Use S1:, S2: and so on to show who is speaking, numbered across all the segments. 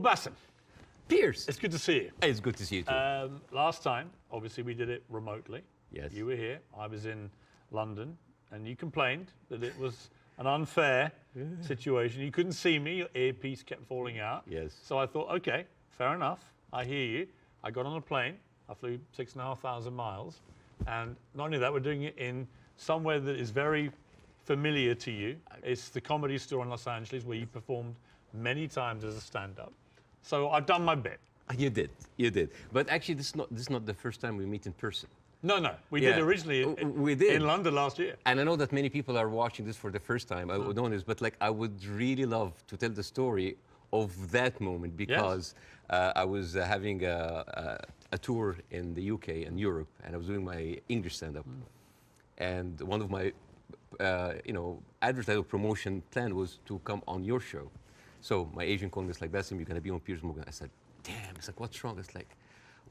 S1: Bاسم,
S2: Pierce.
S1: it's good to see you.
S2: It's good to see you too.
S1: Last time, obviously, we did it remotely.
S2: Yes.
S1: You were here. I was in London, and you complained that it was an unfair situation. You couldn't see me. Your earpiece kept falling out.
S2: Yes.
S1: So I thought, okay, fair enough. I hear you. I got on a plane. I flew 6,500 miles. And not only that, we're doing it in somewhere that is very familiar to you. It's the Comedy Store in Los Angeles, where you performed many times as a stand-up. So I've done my bit.
S2: You did. But actually, this is not the first time we meet in person.
S1: No, we did originally in London last year.
S2: And I know that many people are watching this for the first time. I would know this, but like I would really love to tell the story of that moment because I was having a tour in the UK and Europe, and I was doing my English stand-up. And one of my, advertising promotion plan was to come on your show. So my agent called me, it's like, Bاسم, you're gonna be on Piers Morgan. I said, damn. It's like, what's wrong? It's like,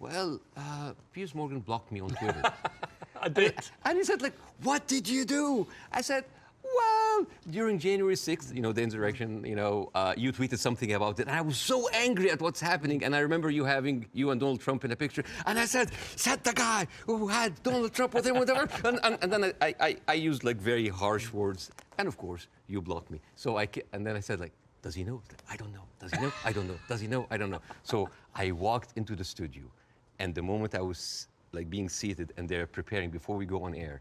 S2: well, Piers Morgan blocked me on Twitter.
S1: I did.
S2: And he said, like, what did you do? I said, well, during January 6th, the insurrection, you tweeted something about it. And I was so angry at what's happening. And I remember you having you and Donald Trump in a picture. And I said the guy who had Donald Trump with him, whatever. And then I used like very harsh words. And of course, you blocked me. And then I said, like, does he know? I don't know. Does he know? I don't know. Does he know? I don't know. So I walked into the studio. And the moment I was like being seated and they're preparing before we go on air,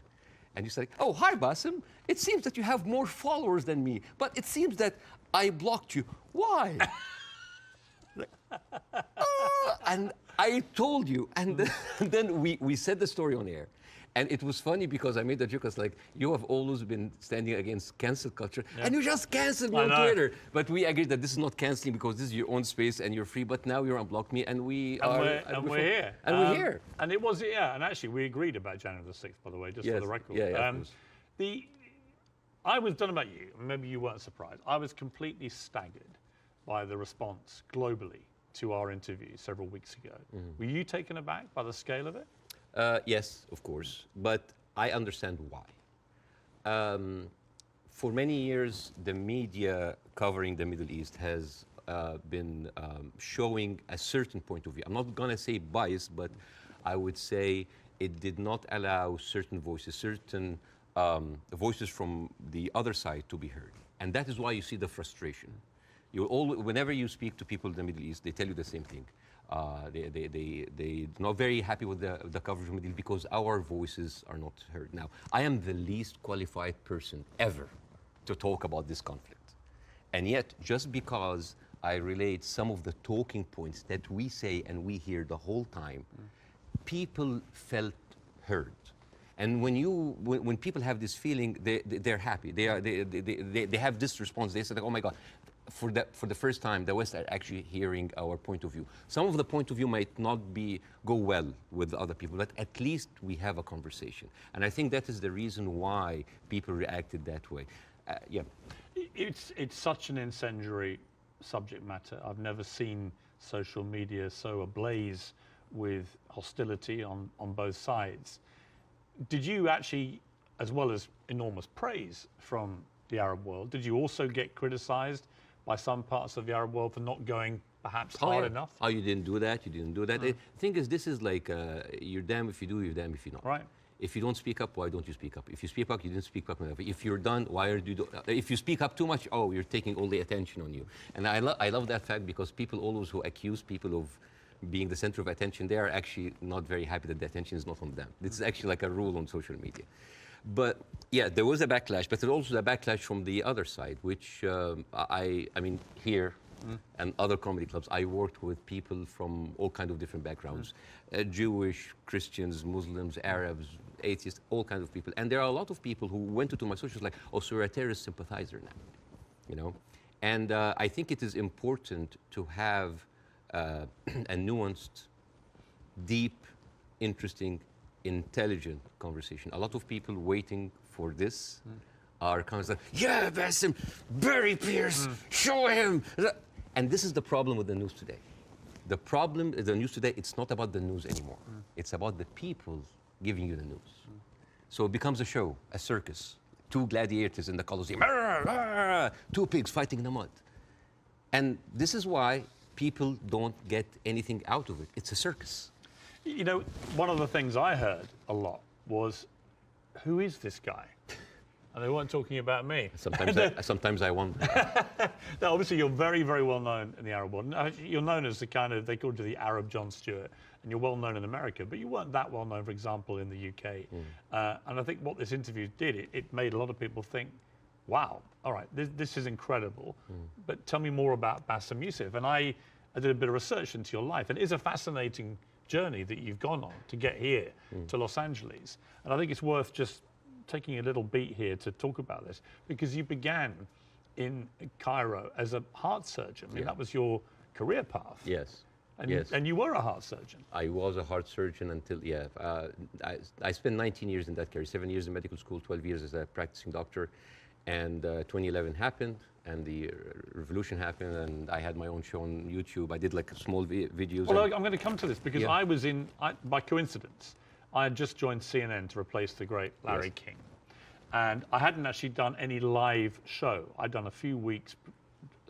S2: and you said, oh, hi, Bاسم. It seems that you have more followers than me, but it seems that I blocked you. Why? And I told you. And then we said the story on air. And it was funny because I made the joke. I was like, you have always been standing against cancel culture, and you just canceled me on Twitter. But we agreed that this is not canceling because this is your own space and you're free. But now you're unblocked me, and we're here.
S1: And
S2: we're here.
S1: And it was, and actually we agreed about January the 6th, by the way, just for the record.
S2: Yeah,
S1: I was done about you, maybe you weren't surprised. I was completely staggered by the response globally to our interview several weeks ago. Were you taken aback by the scale of it?
S2: Yes, of course, but I understand why. For many years, the media covering the Middle East has been showing a certain point of view. I'm not going to say bias, but I would say it did not allow certain voices from the other side to be heard. And that is why you see the frustration. Whenever you speak to people in the Middle East, they tell you the same thing. They're not very happy with the coverage of Middle East because our voices are not heard. Now, I am the least qualified person ever to talk about this conflict. And yet, just because I relate some of the talking points that we say and we hear the whole time, people felt heard. And when people have this feeling, they're happy. They have this response. They say, like, oh my God. For the first time, the West are actually hearing our point of view. Some of the point of view might not go well with other people, but at least we have a conversation. And I think that is the reason why people reacted that way.
S1: It's such an incendiary subject matter. I've never seen social media so ablaze with hostility on both sides. Did you actually, as well as enormous praise from the Arab world, did you also get criticized by some parts of the Arab world for not going perhaps hard enough?
S2: Oh, you didn't do that, you didn't do that. The thing is, this is like, you're damned if you do, you're damned if you're not.
S1: Right.
S2: If you don't speak up, why don't you speak up? If you speak up, you didn't speak up enough. If you're done, why are you if you speak up too much, oh, you're taking all the attention on you. And I love that fact because people always who accuse people of being the center of attention, they are actually not very happy that the attention is not on them. This is actually like a rule on social media. But yeah, there was a backlash, but there's also a backlash from the other side, which I mean, here and other comedy clubs, I worked with people from all kinds of different backgrounds, Jewish, Christians, Muslims, Arabs, atheists, all kinds of people. And there are a lot of people who went into my socials like, oh, so you're a terrorist sympathizer now, And I think it is important to have a nuanced, deep, interesting, intelligent conversation. A lot of people waiting for this are kind of like, yeah, Bاسم, bury Pierce, show him. And this is the problem with the news today. The problem is the news today, it's not about the news anymore. It's about the people giving you the news. So it becomes a show, a circus. Two gladiators in the Colosseum, two pigs fighting in the mud. And this is why people don't get anything out of it. It's a circus.
S1: You know, one of the things I heard a lot was, who is this guy? And they weren't talking about me.
S2: Sometimes I wonder.
S1: Now, obviously, you're very, very well known in the Arab world. You're known as the kind of, they called you the Arab Jon Stewart, and you're well known in America, but you weren't that well known, for example, in the UK. And I think what this interview did, it made a lot of people think, wow, all right, this is incredible, but tell me more about Bاسم Youssef. And I did a bit of research into your life, and it is a fascinating journey that you've gone on to get here to Los Angeles. And I think it's worth just taking a little beat here to talk about this, because you began in Cairo as a heart surgeon. I mean, that was your career path.
S2: Yes.
S1: And you were a heart surgeon.
S2: I was a heart surgeon until, I spent 19 years in that career, 7 years in medical school, 12 years as a practicing doctor. And 2011 happened, and the revolution happened, and I had my own show on YouTube. I did like small videos.
S1: Well, I'm going to come to this, because I was by coincidence, I had just joined CNN to replace the great Larry King. And I hadn't actually done any live show. I'd done a few weeks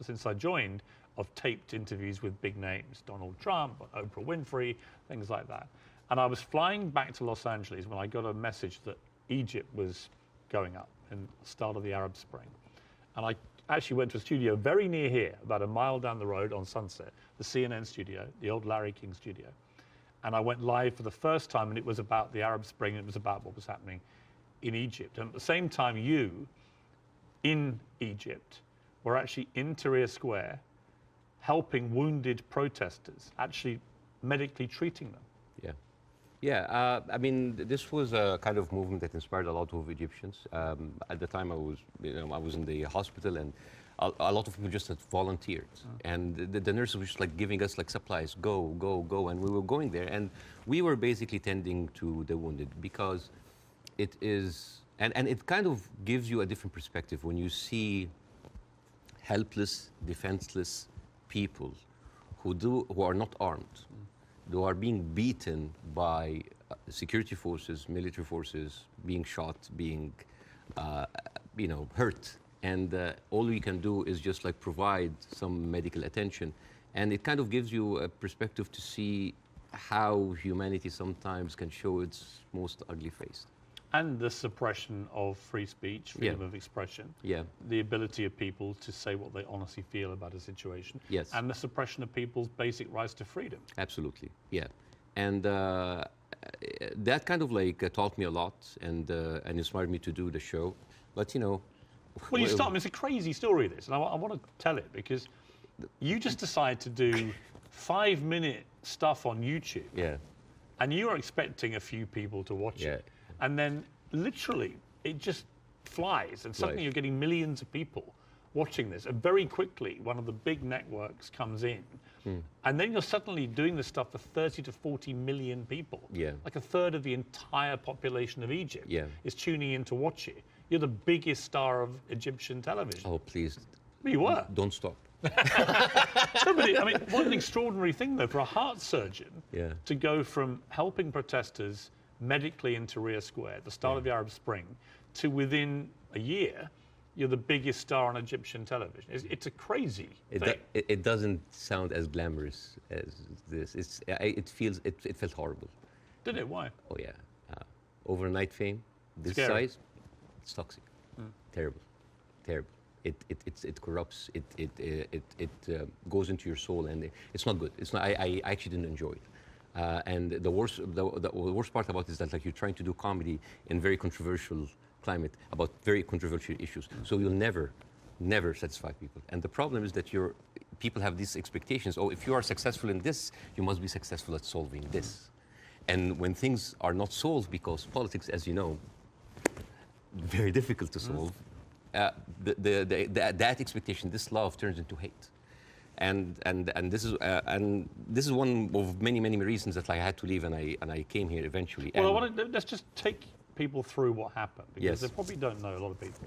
S1: since I joined of taped interviews with big names, Donald Trump, Oprah Winfrey, things like that. And I was flying back to Los Angeles when I got a message that Egypt was going up in the start of the Arab Spring. And I actually went to a studio very near here, about a mile down the road on Sunset, the CNN studio, the old Larry King studio. And I went live for the first time, and it was about the Arab Spring, and it was about what was happening in Egypt. And at the same time, you, in Egypt, were actually in Tahrir Square, helping wounded protesters, actually medically treating them.
S2: I mean, this was a kind of movement that inspired a lot of Egyptians. At the time, I was in the hospital, and a lot of people just had volunteered, and the nurses were just like giving us like supplies, go, and we were going there, and we were basically tending to the wounded, because it is, and it kind of gives you a different perspective when you see helpless, defenseless people who are not armed, who are being beaten by security forces, military forces, being shot, being hurt. And all we can do is just like provide some medical attention. And it kind of gives you a perspective to see how humanity sometimes can show its most ugly face.
S1: And the suppression of free speech, freedom of expression. The ability of people to say what they honestly feel about a situation. And the suppression of people's basic rights to freedom.
S2: Absolutely, And that kind of like taught me a lot, and inspired me to do the show. But
S1: well, you start. I mean, it's a crazy story, this, and I want to tell it, because you just decide to do 5-minute stuff on YouTube. And you are expecting a few people to watch it, and then literally it just flies, and suddenly you're getting millions of people watching this, and very quickly one of the big networks comes in, and then you're suddenly doing this stuff for 30 to 40 million people. Like a third of the entire population of Egypt is tuning in to watch it. You're the biggest star of Egyptian television.
S2: Oh, please.
S1: You were.
S2: Don't stop.
S1: I mean, what an extraordinary thing, though, for a heart surgeon to go from helping protesters medically in Tahrir Square at the start of the Arab Spring to within a year, you're the biggest star on Egyptian television. It's a crazy thing.
S2: It doesn't sound as glamorous as this. It felt horrible.
S1: Did it? Why?
S2: Oh yeah, overnight fame, this
S1: Scary.
S2: size, it's toxic, terrible. It corrupts. It goes into your soul, and it's not good. It's not. I actually didn't enjoy it. And the worst part about it is that like you're trying to do comedy in very controversial climate about very controversial issues. So you'll never satisfy people. And the problem is that people have these expectations. Oh, if you are successful in this, you must be successful at solving this. And when things are not solved, because politics, as you know, very difficult to solve, that expectation, this love turns into hate. And this is one of many reasons that I had to leave, and I came here eventually.
S1: Well, let's just take people through what happened, because they probably don't know, a lot of people.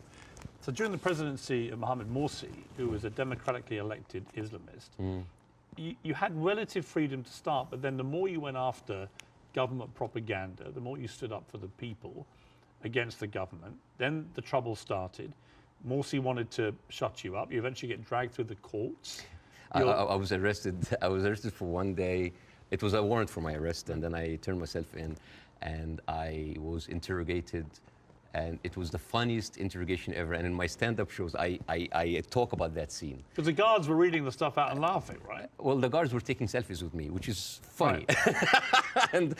S1: So during the presidency of Mohamed Morsi, who was a democratically elected Islamist, you had relative freedom to start, but then the more you went after government propaganda, the more you stood up for the people against the government, then the trouble started. Morsi wanted to shut you up. You eventually get dragged through the courts.
S2: I was arrested. I was arrested for one day. It was a warrant for my arrest, and then I turned myself in, and I was interrogated, and it was the funniest interrogation ever. And in my stand-up shows, I talk about that scene.
S1: Because the guards were reading the stuff out and laughing, right?
S2: Well, the guards were taking selfies with me, which is funny.
S1: Right.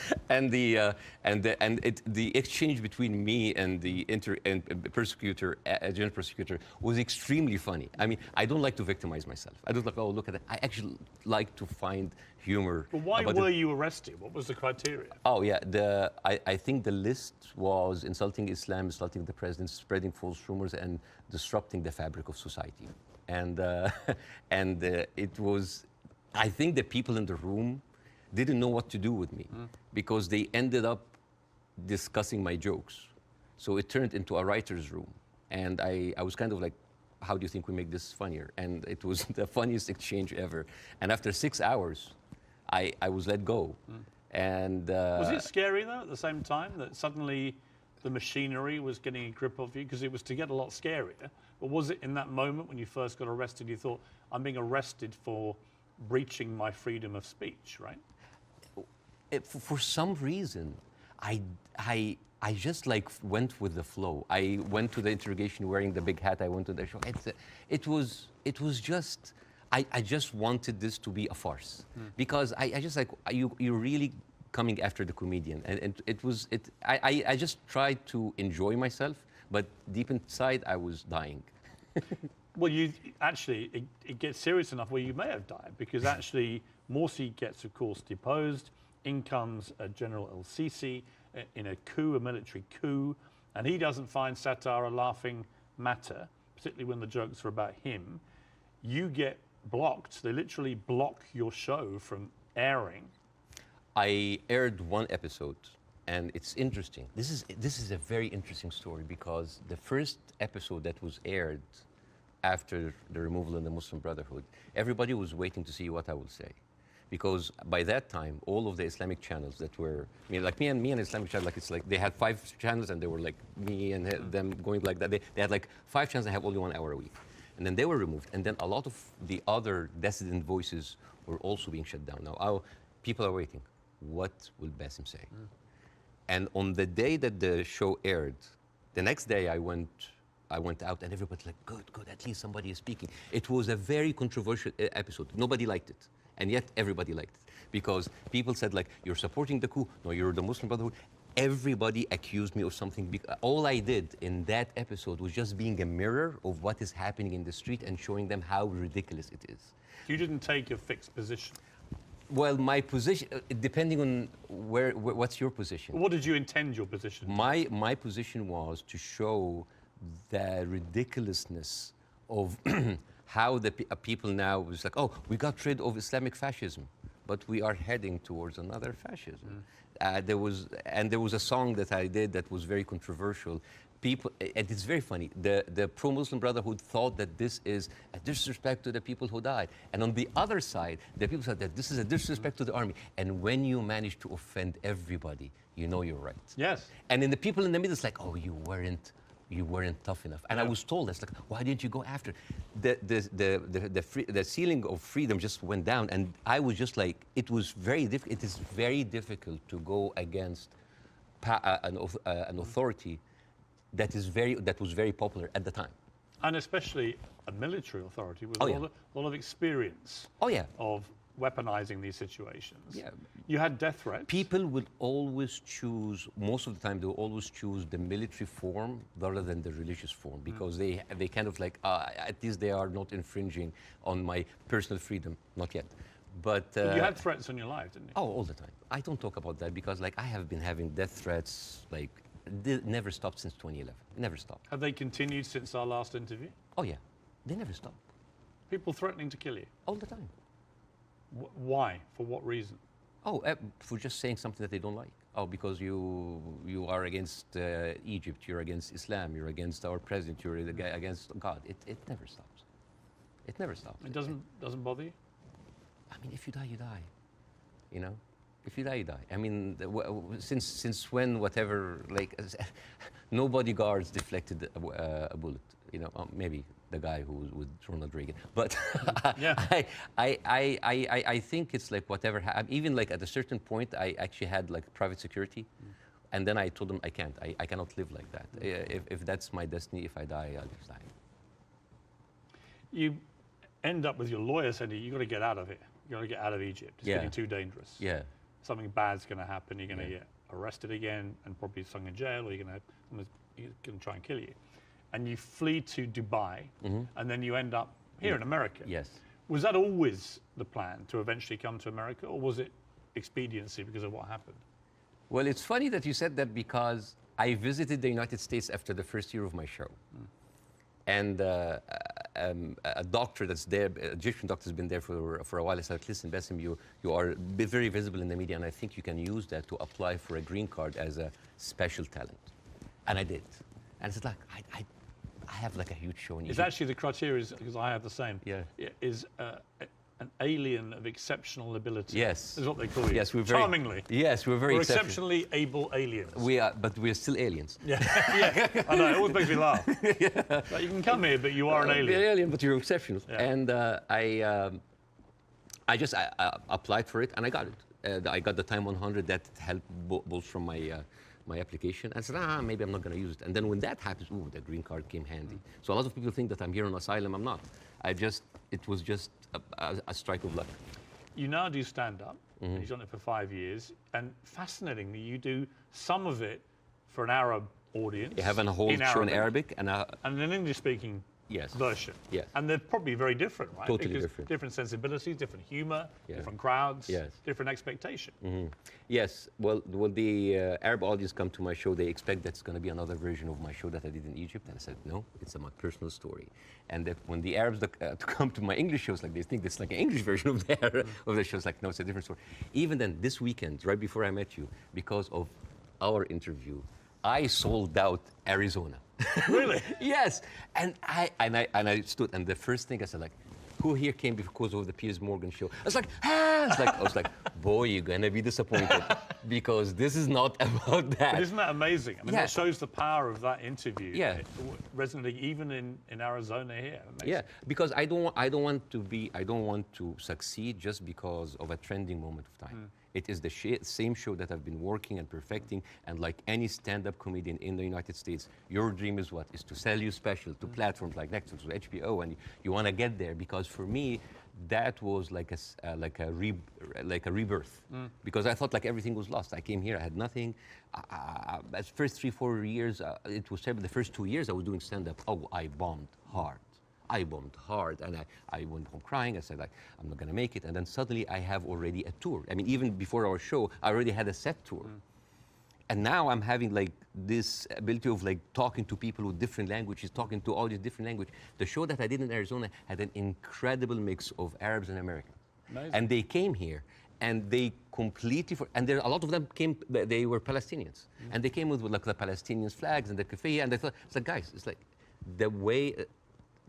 S2: The exchange between me and the prosecutor, general prosecutor, was extremely funny. I mean, I don't like to victimize myself. I don't like, oh, look at that. I actually like to find humor.
S1: But why were you arrested? What was the criteria?
S2: Oh, yeah. I think the list was insulting Islam, insulting the president, spreading false rumors, and disrupting the fabric of society. And it was, I think the people in the room didn't know what to do with me because they ended up discussing my jokes. So it turned into a writer's room. And I was kind of like, how do you think we make this funnier? And it was the funniest exchange ever. And after 6 hours, I was let go. And
S1: was it scary though at the same time that suddenly the machinery was getting a grip of you? Because it was to get a lot scarier. But was it in that moment when you first got arrested, you thought, I'm being arrested for breaching my freedom of speech, right?
S2: For some reason, I just like went with the flow. I went to the interrogation wearing the big hat. I went to the show. It was just, I just wanted this to be a farce because I just like, you're really coming after the comedian. And I just tried to enjoy myself, but deep inside I was dying.
S1: Well, it gets serious enough where you may have died because actually Morsi gets, of course, deposed. In comes General El-Sisi in a coup, a military coup, and he doesn't find satire a laughing matter, particularly when the jokes are about him. You get blocked. They literally block your show from airing.
S2: I aired one episode, and it's interesting. This is a very interesting story because the first episode that was aired after the removal of the Muslim Brotherhood, everybody was waiting to see what I will say. Because by that time, all of the Islamic channels that were, I mean, like me and Islamic channel, like it's like they had 5 channels and they were like me and them going like that. They had like 5 channels that have only 1 hour a week. And then they were removed. And then a lot of the other dissident voices were also being shut down. Now, people are waiting. What will Basim say? And on the day that the show aired, the next day I went out and everybody's like, good, at least somebody is speaking. It was a very controversial episode. Nobody liked it. And yet everybody liked it because people said like, you're supporting the coup. No, you're the Muslim Brotherhood. Everybody accused me of something. All I did in that episode was just being a mirror of what is happening in the street and showing them how ridiculous it is.
S1: You didn't take a fixed position.
S2: Well, my position, depending on what's your position?
S1: What did you intend your position?
S2: My position was to show the ridiculousness of how the people now was like, oh, we got rid of Islamic fascism, but we are heading towards another fascism. There was a song that I did that was very controversial. People, and it's very funny. The pro-Muslim Brotherhood thought that this is a disrespect to the people who died, and on the other side, the people said that this is a disrespect to the army. And when you manage to offend everybody, you know you're right.
S1: Yes.
S2: And in the people in the middle, it's like, oh, you weren't tough enough. And I was told, it's like, why didn't you go after? The ceiling of freedom just went down, and I was just like, it was very difficult. It is very difficult to go against an authority that was very popular at the time.
S1: And especially a military authority with
S2: a
S1: lot of experience of weaponizing these situations.
S2: Yeah.
S1: You had death threats.
S2: People will always choose, most of the time, they will always choose the military form rather than the religious form because they kind of like, at least they are not infringing on my personal freedom. Not yet. But
S1: you had threats on your life, didn't you?
S2: Oh, all the time. I don't talk about that because like I have been having death threats, like never stopped since 2011. Never stopped.
S1: Have they continued since our last interview?
S2: Oh yeah, they never stopped.
S1: People threatening to kill you?
S2: All the time.
S1: Why? For what reason?
S2: Oh, for just saying something that they don't like. Oh, because you are against Egypt, you're against Islam, you're against our president, you're against God. It never stops. It never stops.
S1: It doesn't bother you?
S2: I mean, if you die, you die. You know? If you die, you die. I mean, since when, whatever, like, no bodyguards deflected a bullet. You know, maybe the guy who's with Ronald Reagan. But
S1: Yeah.
S2: I think it's like whatever. Even like at a certain point, I actually had like private security, and then I told them I can't. I cannot live like that. If that's my destiny, if I die, I'll just die.
S1: You end up with your lawyer saying you got to get out of here. You got to get out of Egypt. It's
S2: Yeah.
S1: getting too dangerous.
S2: Yeah.
S1: Something bad's going to happen. You're going to
S2: Yeah.
S1: get arrested again and probably thrown in jail, or someone's going to try and kill you. And you flee to Dubai, and then you end up here in America.
S2: Yes.
S1: Was that always the plan to eventually come to America, or was it expediency because of what happened?
S2: Well, it's funny that you said that because I visited the United States after the first year of my show. And a doctor that's there, an Egyptian doctor, has been there for a while. I said, listen, Bاسم, you are very visible in the media, and I think you can use that to apply for a green card as a special talent. And I did. And it's like, I have like a huge show in
S1: It's
S2: Egypt.
S1: actually the criteria, because I have the same.
S2: Yeah.
S1: Is an alien of exceptional ability.
S2: Yes.
S1: Is what they call you.
S2: Yes, we're very
S1: Charmingly.
S2: Yes, we're very
S1: We're
S2: exceptional.
S1: exceptionally able aliens.
S2: We are, but we're still aliens.
S1: Yeah, yeah. I know. It always makes me laugh. Like, you can come here, but you are an
S2: We're
S1: alien.
S2: alien, but you're exceptional.
S1: Yeah.
S2: And I just applied for it, and I got it. I got the Time 100 that helped both from my application. I said, maybe I'm not going to use it. And then when that happens, ooh, the green card came handy. So a lot of people think that I'm here on asylum. I'm not. It was just a strike of luck.
S1: You now do stand-up. You've done it for 5 years. And fascinatingly, you do some of it for an Arab audience.
S2: You have a whole show in Arabic and
S1: an English-speaking
S2: Yes.
S1: version.
S2: Yes.
S1: And they're probably very different, right?
S2: Totally
S1: Because
S2: different.
S1: different sensibilities, different humor,
S2: Yeah.
S1: different crowds,
S2: Yes.
S1: different expectation.
S2: Yes, well, the Arab audience come to my show, they expect that's going to be another version of my show that I did in Egypt, and I said, no, it's my personal story. And that when the Arabs come to my English shows, like they think it's like an English version of the shows, like, no, it's a different story. Even then, this weekend, right before I met you, because of our interview, I sold out Arizona.
S1: Really?
S2: Yes, and I stood, and the first thing I said, like, who here came because of the Piers Morgan show? I was like, I was like, boy, you're gonna be disappointed because this is not about that.
S1: But isn't that amazing? I mean,
S2: Yeah.
S1: that shows the power of that interview.
S2: Yeah.
S1: Resonating even in Arizona here.
S2: Yeah, because I don't want to succeed just because of a trending moment of time. It is the same show that I've been working and perfecting, and like any stand-up comedian in the United States, your dream is what? Is to sell you special to platforms like Netflix, to HBO, and you want to get there. Because for me, that was like a rebirth. Because I thought like everything was lost. I came here, I had nothing. At first 3-4 years, it was terrible. The first 2 years I was doing stand-up. Oh, I bombed hard. And I went home crying. I said, like, I'm not going to make it. And then suddenly I have already a tour. I mean, even before our show, I already had a set tour. And now I'm having like this ability of like talking to people with different languages, talking to all these different languages. The show that I did in Arizona had an incredible mix of Arabs and Americans.
S1: Amazing.
S2: And they came here and they completely, and there a lot of them came, they were Palestinians. And they came with like the Palestinian flags and the keffiyeh, and they thought, it's like, guys, it's like the way,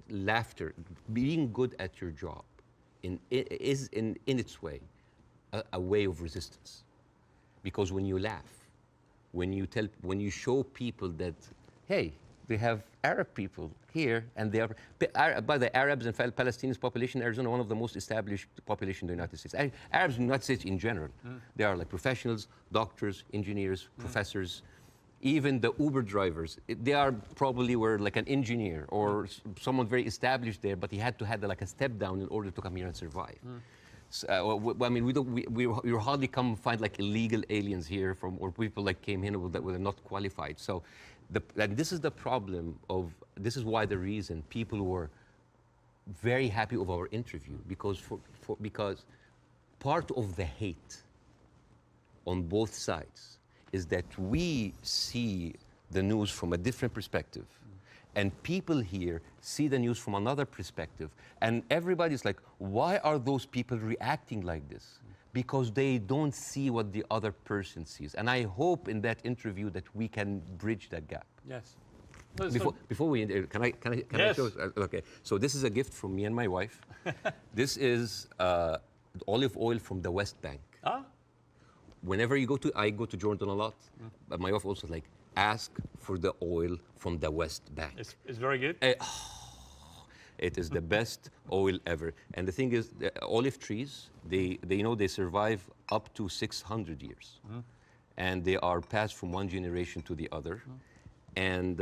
S2: laughter, being good at your job is in its way a way of resistance. Because when you laugh, when you show people that, hey, we have Arab people here, and they are, by the Arabs and Palestinians population in Arizona, one of the most established population in the United States. Arabs in the United States in general, they are like professionals, doctors, engineers, professors. Even the Uber drivers, they are probably were like an engineer or someone very established there, but he had to have like a step down in order to come here and survive. So, I mean, we hardly come find like illegal aliens here or people like came in that were not qualified. So, and this is the problem this is why the reason people were very happy of our interview, because because part of the hate on both sides is that we see the news from a different perspective. And people here see the news from another perspective. And everybody's like, why are those people reacting like this? Because they don't see what the other person sees. And I hope in that interview that we can bridge that gap.
S1: Yes.
S2: Before we, can I
S1: Yes.
S2: show? Okay, so this is a gift from me and my wife. This is olive oil from the West Bank.
S1: Ah,
S2: Whenever I go to Jordan a lot, but my wife also like, ask for the oil from the West Bank.
S1: it's very good.
S2: It is the best oil ever. And the thing is, the olive trees, they survive up to 600 years. And they are passed from one generation to the other. And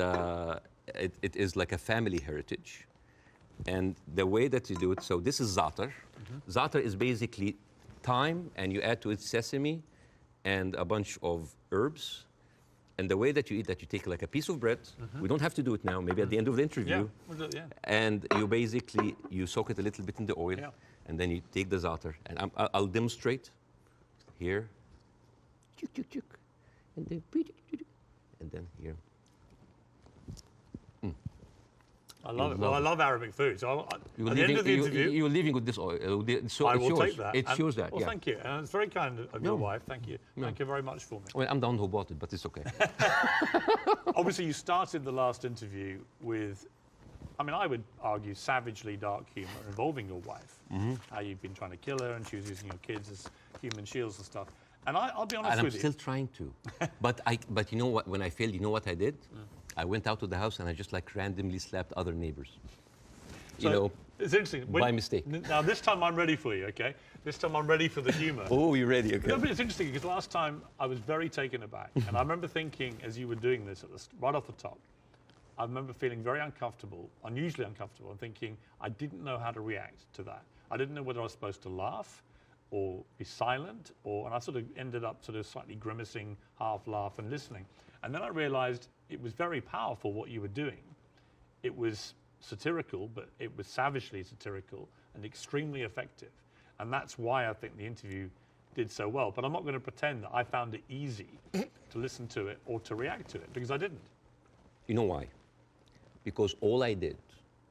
S2: it is like a family heritage. And the way that you do it, so this is za'atar. Za'atar is basically thyme, and you add to it sesame and a bunch of herbs. And the way that you eat that, you take like a piece of bread. We don't have to do it now, maybe at the end of the interview.
S1: Yeah, we'll do it, yeah.
S2: And you soak it a little bit in the oil, and then you take the za'atar. And I'll demonstrate here. Chuk, chuk, chuk. And then here.
S1: I love it. Well, I love Arabic food. So at the end of the interview,
S2: you're leaving with this oil. So
S1: I will take that.
S2: It shows that.
S1: Well,
S2: yeah.
S1: thank you. And it's very kind of your wife. Thank you. Thank you very much for me.
S2: Well, I'm the one who bought it, but it's okay.
S1: Obviously, you started the last interview with, I mean, I would argue savagely dark humour involving your wife. How you've been trying to kill her, and she was using your kids as human shields and stuff. And I'll be honest with you.
S2: And I'm still trying to. But you know what? When I failed, you know what I did? I went out to the house and I just like randomly slapped other neighbors.
S1: So it's interesting.
S2: By mistake.
S1: Now this time I'm ready for you, okay? This time I'm ready for the humour.
S2: Oh, you're ready, okay.
S1: No, but it's interesting because last time I was very taken aback. And I remember thinking, as you were doing this right off the top, I remember feeling very uncomfortable, unusually uncomfortable, and thinking I didn't know how to react to that. I didn't know whether I was supposed to laugh or be silent, and I sort of ended up sort of slightly grimacing, half laugh and listening. And then I realized it was very powerful what you were doing. It was satirical, but it was savagely satirical and extremely effective. And that's why I think the interview did so well. But I'm not going to pretend that I found it easy to listen to it or to react to it, because I didn't.
S2: You know why? Because all I did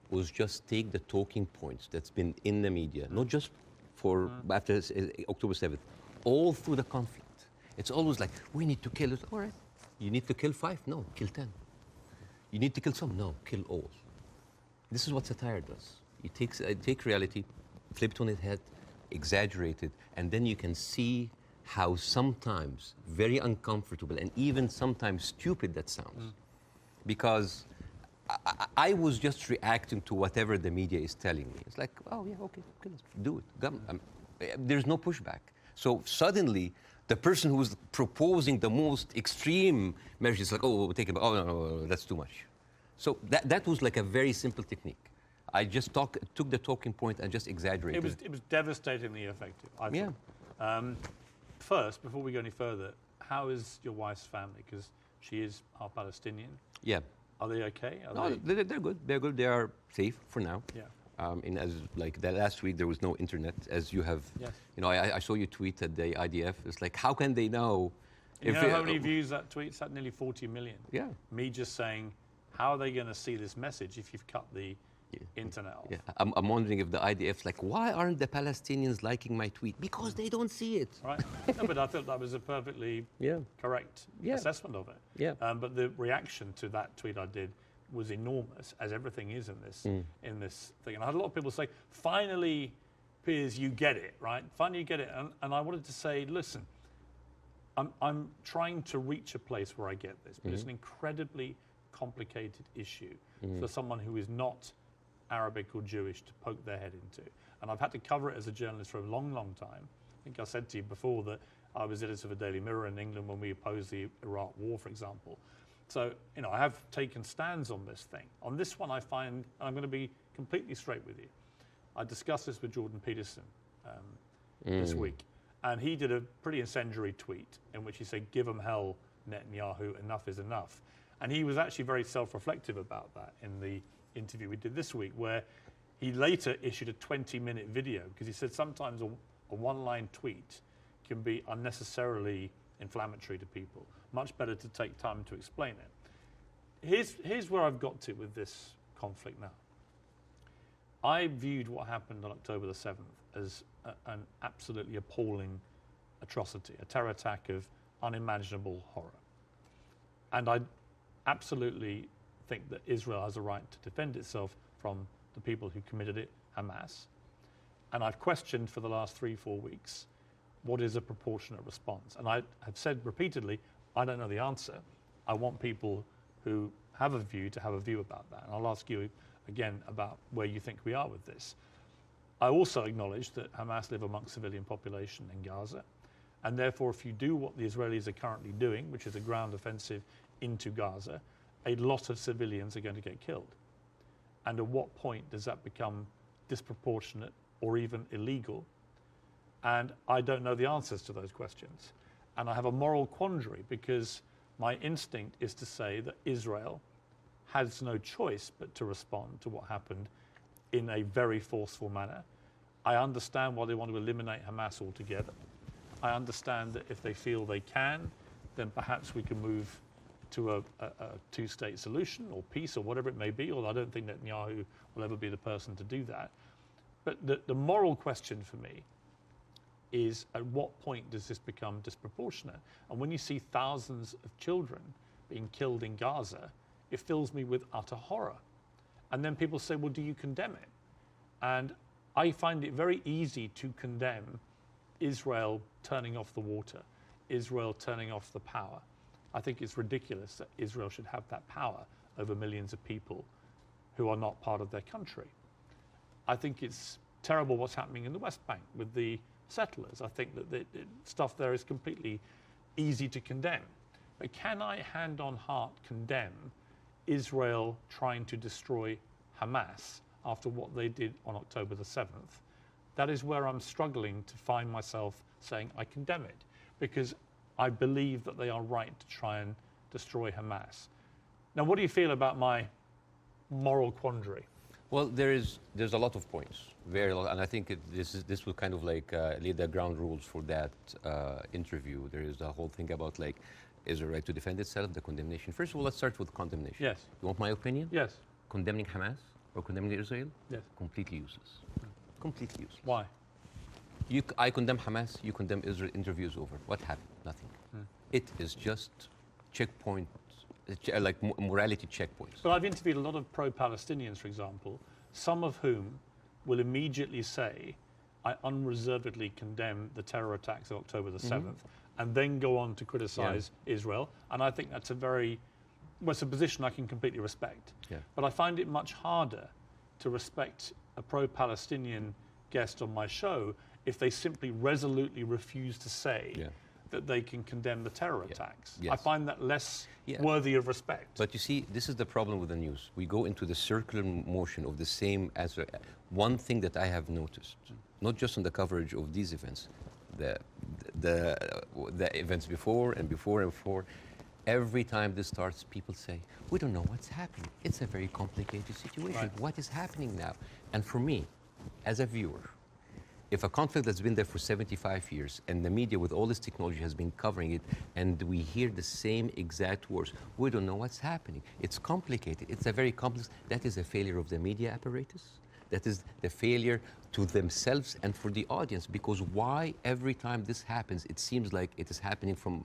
S2: was just take the talking points that's been in the media, not just for after October 7th, all through the conflict. It's always like, we need to kill it. All right. You need to kill 5? No, kill 10. You need to kill some? No, kill all. This is what satire does. It take reality, flip it on its head, exaggerate it, and then you can see how sometimes very uncomfortable and even sometimes stupid that sounds. Because I was just reacting to whatever the media is telling me. It's like, oh yeah, okay, do it. There's no pushback. So suddenly, the person who's proposing the most extreme measures is like, oh, we'll take it, oh no, that's too much. So that was like a very simple technique. I just took the talking point and just exaggerated.
S1: It was devastatingly effective, I thought.
S2: Yeah.
S1: First, before we go any further, how is your wife's family? Because she is half Palestinian.
S2: Yeah.
S1: Are they okay?
S2: They're good. They're good. They are safe for now.
S1: Yeah.
S2: And as like the last week, there was no internet, as you have.
S1: Yes.
S2: You know, I saw you tweet at the IDF. It's like, how can they know?
S1: You know how many views that tweet's had? Nearly 40 million.
S2: Yeah.
S1: Me just saying, how are they going to see this message if you've cut the internet off?
S2: Yeah. I'm wondering if the IDF's like, why aren't the Palestinians liking my tweet? Because they don't see it.
S1: Right. No, but I thought that was a perfectly correct assessment of it.
S2: Yeah.
S1: But the reaction to that tweet I did was enormous, as everything is in this thing. And I had a lot of people say, finally, Piers, you get it, right? Finally, you get it. And I wanted to say, listen, I'm trying to reach a place where I get this, but it's an incredibly complicated issue for someone who is not Arabic or Jewish to poke their head into. And I've had to cover it as a journalist for a long, long time. I think I said to you before that I was editor of a Daily Mirror in England when we opposed the Iraq War, for example. So, you know, I have taken stands on this thing. On this one, I find, and I'm going to be completely straight with you, I discussed this with Jordan Peterson this week, and he did a pretty incendiary tweet in which he said, give them hell, Netanyahu, enough is enough. And he was actually very self-reflective about that in the interview we did this week, where he later issued a 20-minute video, because he said sometimes a one-line tweet can be unnecessarily inflammatory to people. Much better to take time to explain it. Here's where I've got to with this conflict now. I viewed what happened on October the 7th as an absolutely appalling atrocity, a terror attack of unimaginable horror. And I absolutely think that Israel has a right to defend itself from the people who committed it, Hamas. And I've questioned for the last 3-4 weeks, what is a proportionate response? And I have said repeatedly, I don't know the answer. I want people who have a view to have a view about that. And I'll ask you again, about where you think we are with this. I also acknowledge that Hamas live amongst civilian population in Gaza, and therefore if you do what the Israelis are currently doing, which is a ground offensive into Gaza, a lot of civilians are going to get killed. And at what point does that become disproportionate or even illegal? And I don't know the answers to those questions. And I have a moral quandary because my instinct is to say that Israel has no choice but to respond to what happened in a very forceful manner. I understand why they want to eliminate Hamas altogether. I understand that if they feel they can, then perhaps we can move to a two-state solution or peace or whatever it may be, although I don't think Netanyahu will ever be the person to do that. But the moral question for me is, at what point does this become disproportionate? And when you see thousands of children being killed in Gaza, it fills me with utter horror. And then people say, well, do you condemn it? And I find it very easy to condemn Israel turning off the water, Israel turning off the power. I think it's ridiculous that Israel should have that power over millions of people who are not part of their country. I think it's terrible what's happening in the West Bank with the settlers. I think that the stuff there is completely easy to condemn. But can I, hand on heart, condemn Israel trying to destroy Hamas after what they did on October the 7th? That is where I'm struggling to find myself saying I condemn it, because I believe that they are right to try and destroy Hamas. Now, what do you feel about my moral quandary?
S2: Well, there's a lot of points, very a lot, and I think this will kind of like lay the ground rules for that interview. There is a whole thing about like, is it right to defend itself, the condemnation. First of all, let's start with condemnation.
S1: Yes.
S2: You want my opinion?
S1: Yes.
S2: Condemning Hamas or condemning Israel?
S1: Yes.
S2: Completely useless. Completely useless.
S1: Why?
S2: I condemn Hamas, you condemn Israel, interview is over. What happened? Nothing. It is just checkpoint, like morality checkpoints.
S1: But I've interviewed a lot of pro-Palestinians, for example, some of whom will immediately say, I unreservedly condemn the terror attacks of October the 7th, and then go on to criticize Israel. And I think that's it's a position I can completely respect.
S2: Yeah.
S1: But I find it much harder to respect a pro-Palestinian guest on my show if they simply resolutely refuse to say that they can condemn the terror attacks.
S2: Yes.
S1: I find that less worthy of respect.
S2: But you see, this is the problem with the news. We go into the circular motion of the same answer. One thing that I have noticed, not just on the coverage of these events, the events before and before and before, every time this starts, people say, we don't know what's happening. It's a very complicated situation.
S1: Right.
S2: What is happening now? And for me, as a viewer, if a conflict that's been there for 75 years and the media with all this technology has been covering it and we hear the same exact words, we don't know what's happening. It's complicated. It's a very complex. That is a failure of the media apparatus. That is the failure to themselves and for the audience, because why every time this happens, it seems like it is happening from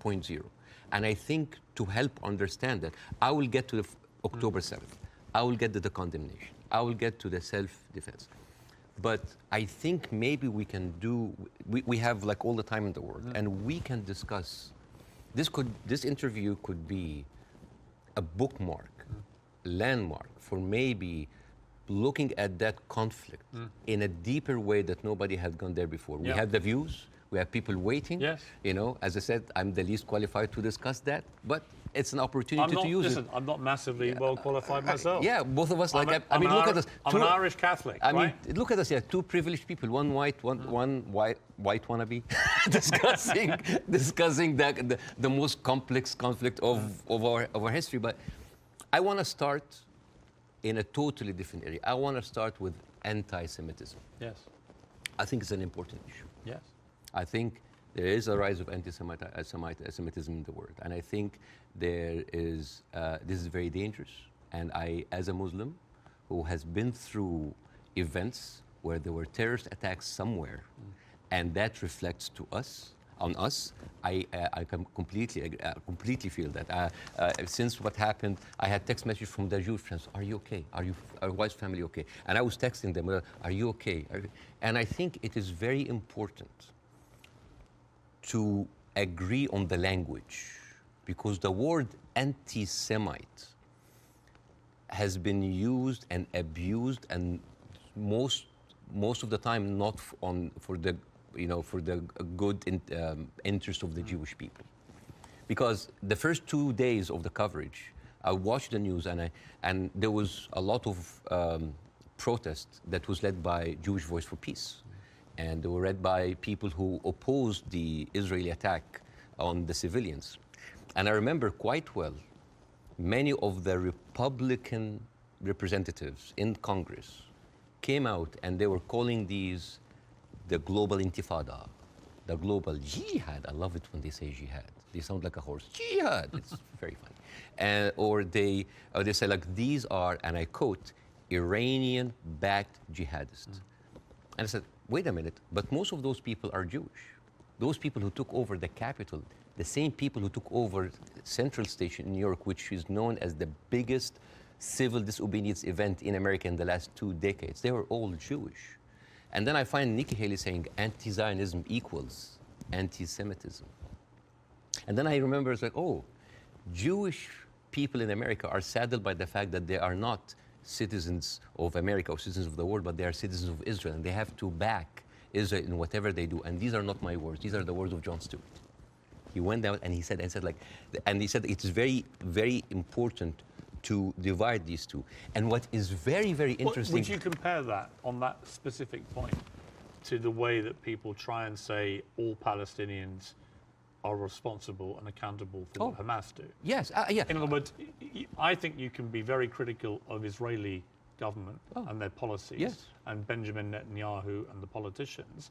S2: point zero. And I think to help understand that, I will get to the October 7th. I will get to the condemnation. I will get to the self-defense. But I think maybe we can we have like all the time in the world, and we can discuss, this interview could be a bookmark, landmark for maybe looking at that conflict in a deeper way that nobody had gone there before. We had the views, we have people waiting.
S1: Yes.
S2: You know, as I said, I'm the least qualified to discuss that, but it's an opportunity to use it.
S1: I'm not massively well qualified myself.
S2: Yeah, both of us.
S1: Look at us. I'm an Irish Catholic.
S2: I mean, look at us. Yeah, two privileged people. One white white wannabe, discussing the most complex conflict of our history. But I want to start in a totally different area. I want to start with anti-Semitism.
S1: Yes.
S2: I think it's an important issue.
S1: Yes.
S2: I think there is a rise of anti-Semitism in the world, and I think this is very dangerous. And I, as a Muslim who has been through events where there were terrorist attacks somewhere, and that reflects on us, I can completely feel that. Since what happened, I had text messages from the Jewish friends, are you okay? Are wife's family okay? And I was texting them, are you okay? And I think it is very important to agree on the language, because the word anti-Semite has been used and abused, and most of the time not for the good interest of the Jewish people. Because the first 2 days of the coverage, I watched the news, and there was a lot of protest that was led by Jewish Voice for Peace, and they were led by people who opposed the Israeli attack on the civilians. And I remember quite well, many of the Republican representatives in Congress came out and they were calling these the global intifada, the global jihad. I love it when they say jihad. They sound like a horse. Jihad. It's very funny. Or they say like, these are, and I quote, Iranian-backed jihadists. And I said, wait a minute, but most of those people are Jewish. Those people who took over the capital, the same people who took over Central Station in New York, which is known as the biggest civil disobedience event in America in the last 2 decades, they were all Jewish. And then I find Nikki Haley saying anti-Zionism equals anti-Semitism. And then I remember it's like, oh, Jewish people in America are saddled by the fact that they are not citizens of America or citizens of the world, but they are citizens of Israel, and they have to back Israel in whatever they do. And these are not my words; these are the words of Jon Stewart. He went out and he said it's very, very important to divide these two. And what is very, very interesting.
S1: Would you compare that on that specific point to the way that people try and say all Palestinians are responsible and accountable for what Hamas do?
S2: Yes, yeah.
S1: In other words, I think you can be very critical of Israeli government and their policies and Benjamin Netanyahu and the politicians,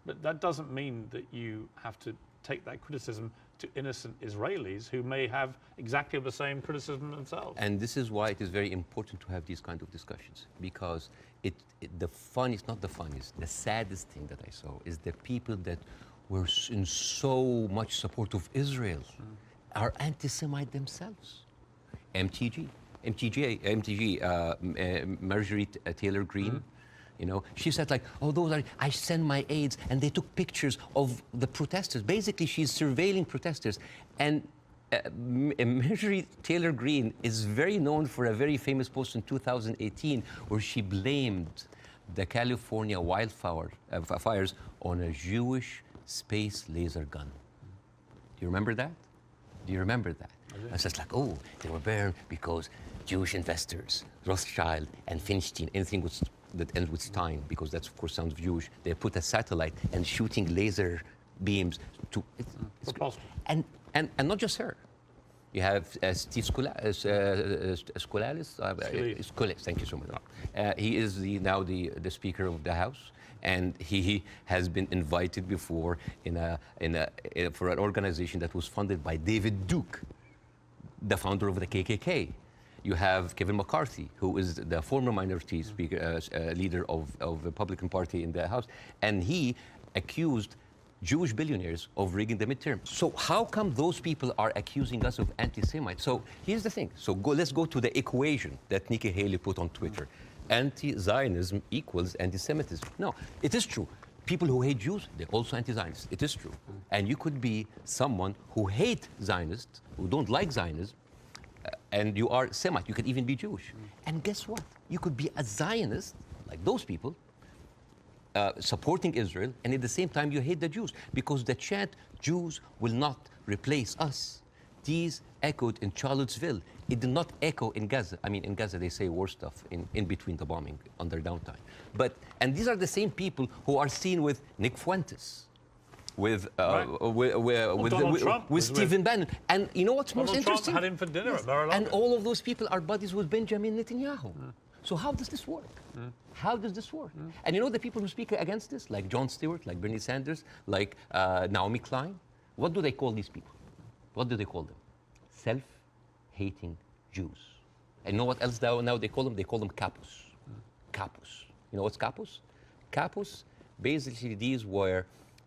S1: but that doesn't mean that you have to take that criticism to innocent Israelis who may have exactly the same criticism themselves.
S2: And this is why it is very important to have these kind of discussions, because the saddest thing that I saw is the people that were in so much support of Israel are anti-Semite themselves. MTG, Marjorie Taylor Greene, you know, she said like, oh, I send my aides, and they took pictures of the protesters. Basically, she's surveilling protesters. And Marjorie Taylor Greene is very known for a very famous post in 2018 where she blamed the California fires on a Jewish space laser gun. Do you remember that? Do you remember that? I was just like, oh, they were burned because Jewish investors, Rothschild and Feinstein, anything that ends with Stein, because that's of course sounds Jewish, they put a satellite and shooting laser beams to. It's
S1: possible.
S2: And not just her. You have Steve Skoulas, thank you so much. He is now the Speaker of the House, and he has been invited before for an organization that was funded by David Duke, the founder of the KKK. You have Kevin McCarthy, who is the former minority speaker, leader of the Republican Party in the House, and he accused Jewish billionaires of rigging the midterm. So how come those people are accusing us of anti-Semites? So here's the thing. So let's go to the equation that Nikki Haley put on Twitter. Anti-Zionism equals anti-Semitism. No, it is true. People who hate Jews, they're also anti-Zionists. It is true. And you could be someone who hates Zionists, who don't like Zionism, and you are Semite. You could even be Jewish. And guess what? You could be a Zionist, like those people, supporting Israel, and at the same time you hate the Jews, because the chant, Jews will not replace us, these echoed in Charlottesville. It did not echo in Gaza. I mean, in Gaza they say worse stuff in between the bombing, on their downtime. And these are the same people who are seen with Nick Fuentes, with Stephen Bannon. And you know what's most interesting?
S1: Trump had him for dinner at Mar-a-Lago.
S2: And all of those people are buddies with Benjamin Netanyahu. So how does this work? How does this work? And you know the people who speak against this, like Jon Stewart, like Bernie Sanders, like Naomi Klein, what do they call these people? What do they call them? Self-hating Jews. And you know what else now they call them? They call them capos. Capos. You know what's capos? Capos, basically these were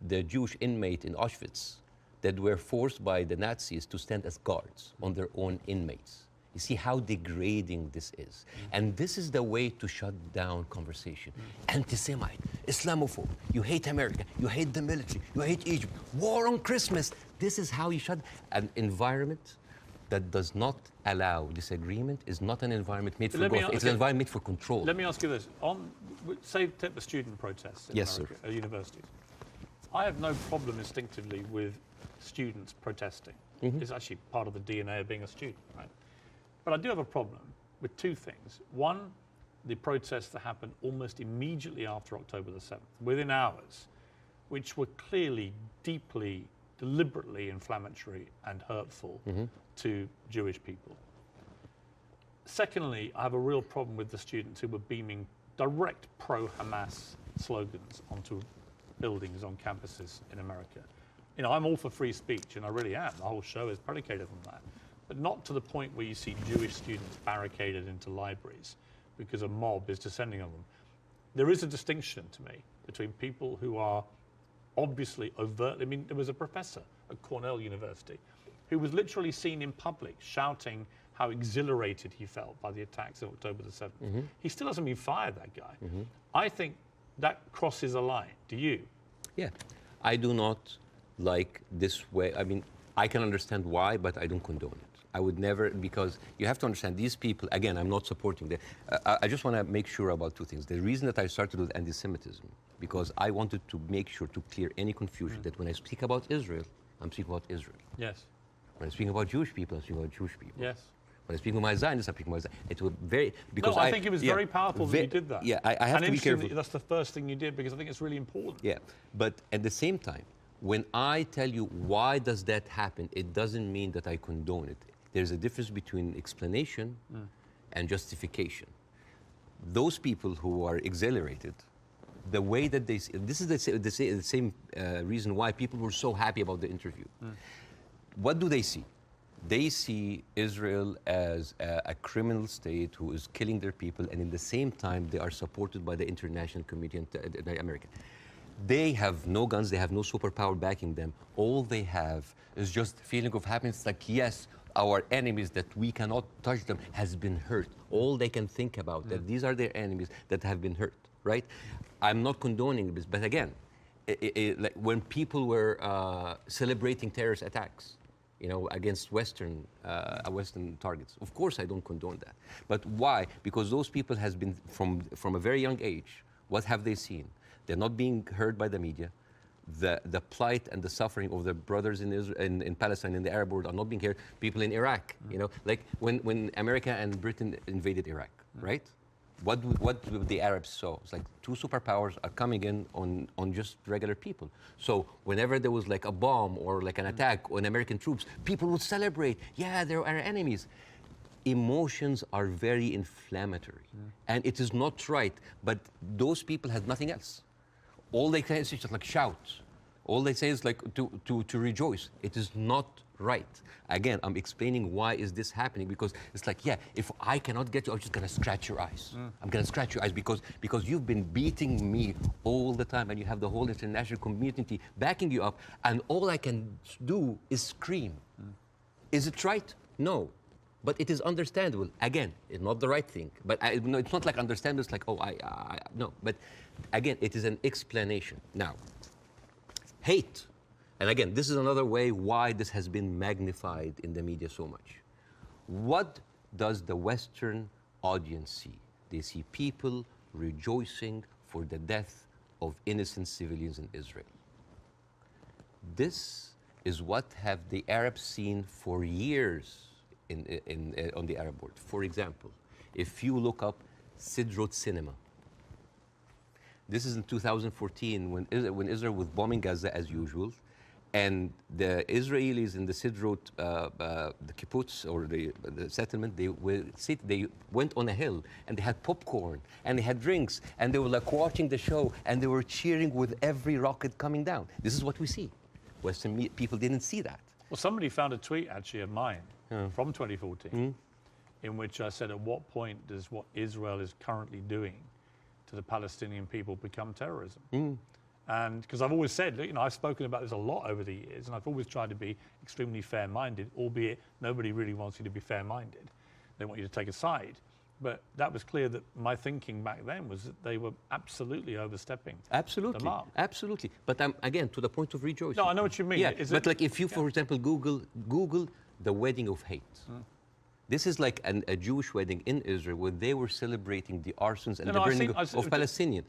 S2: the Jewish inmate in Auschwitz that were forced by the Nazis to stand as guards on their own inmates. You see how degrading this is. And this is the way to shut down conversation. Anti-Semite, Islamophobe, you hate America, you hate the military, you hate Egypt, war on Christmas. This is how you shut an environment that does not allow disagreement is not an environment made for
S1: Let me
S2: growth.
S1: a-
S2: It's an
S1: okay.
S2: environment made for control.
S1: Let me ask you this. Say, take the student protests in
S2: Yes,
S1: America,
S2: sir.
S1: at universities. I have no problem instinctively with students protesting. It's actually part of the DNA of being a student, right? But I do have a problem with two things. One, the protests that happened almost immediately after October the 7th, within hours, which were clearly, deeply, deliberately inflammatory and hurtful to Jewish people. Secondly, I have a real problem with the students who were beaming direct pro-Hamas slogans onto buildings on campuses in America. You know, I'm all for free speech, and I really am. The whole show is predicated on that. But not to the point where you see Jewish students barricaded into libraries because a mob is descending on them. There is a distinction to me between people who are obviously overtly, I mean, there was a professor at Cornell University who was literally seen in public shouting how exhilarated he felt by the attacks of October the 7th. He still hasn't been fired, that guy. I think that crosses a line. Do you?
S2: Yeah, I do not like this way. I mean, I can understand why, but I don't condone it. I would never, because you have to understand these people, again, I'm not supporting them. I just want to make sure about two things. The reason that I started with anti-Semitism, because I wanted to make sure to clear any confusion that when I speak about Israel, I'm speaking about Israel.
S1: Yes.
S2: When I speak about Jewish people, I'm speaking about Jewish people.
S1: Yes.
S2: When I speak about my Zionists, I'm speaking about Zionists. It was very, because
S1: No, I think it was very powerful that you did that.
S2: Yeah, I have
S1: and
S2: to be careful.
S1: That's the first thing you did, because I think it's really important.
S2: Yeah, but at the same time, when I tell you why does that happen, it doesn't mean that I condone it. There's a difference between explanation and justification. Those people who are exhilarated, the way that they, this is the same reason why people were so happy about the interview. What do they see? They see Israel as a criminal state who is killing their people, and in the same time, they are supported by the international community and the American. They have no guns, they have no superpower backing them. All they have is just feeling of happiness, like, yes, our enemies that we cannot touch them has been hurt. All they can think about, that these are their enemies that have been hurt, right? I'm not condoning this, but again, like when people were celebrating terrorist attacks, you know, against Western targets. Of course, I don't condone that. But why? Because those people has been, from a very young age, what have they seen? They're not being heard by the media. The plight and the suffering of their brothers in Israel, in Palestine, in the Arab world are not being heard. People in Iraq, you know, like when America and Britain invaded Iraq, right? What the Arabs saw? It's like two superpowers are coming in on just regular people. So whenever there was like a bomb or like an attack on American troops, people would celebrate. Yeah, they're our enemies. Emotions are very inflammatory, and it is not right. But those people had nothing else. All they say is just like shout. All they say is like to rejoice. It is not right. Again, I'm explaining why is this happening, because it's like, yeah, if I cannot get you, I'm just gonna scratch your eyes. I'm gonna scratch your eyes because you've been beating me all the time, and you have the whole international community backing you up, and all I can do is scream. Is it right? No. But it is understandable. Again, it's not the right thing. But no, it's not like understandable. It's like, oh, no. But again, it is an explanation. Now, hate. And again, this is another way why this has been magnified in the media so much. What does the Western audience see? They see people rejoicing for the death of innocent civilians in Israel. This is what have the Arabs seen for years on the Arab world. For example, if you look up Sidrot cinema, this is in 2014 when Israel was bombing Gaza as usual, and the Israelis in the Sidrot, the kibbutz or the settlement, they went on a hill and they had popcorn and they had drinks and they were like watching the show and they were cheering with every rocket coming down. This is what we see. Western people didn't see that.
S1: Well, somebody found a tweet actually of mine from 2014 in which I said, at what point does what Israel is currently doing to the Palestinian people become terrorism? And because I've always said, you know, I've spoken about this a lot over the years, and I've always tried to be extremely fair-minded, albeit nobody really wants you to be fair-minded. They want you to take a side. But that was clear that my thinking back then was that they were absolutely overstepping the mark.
S2: Absolutely. But again, to the point of rejoicing.
S1: No, I know what you mean.
S2: Yeah, but like if you, for example, Google the wedding of hate. This is like a Jewish wedding in Israel where they were celebrating the arsons and the burning of Palestinians.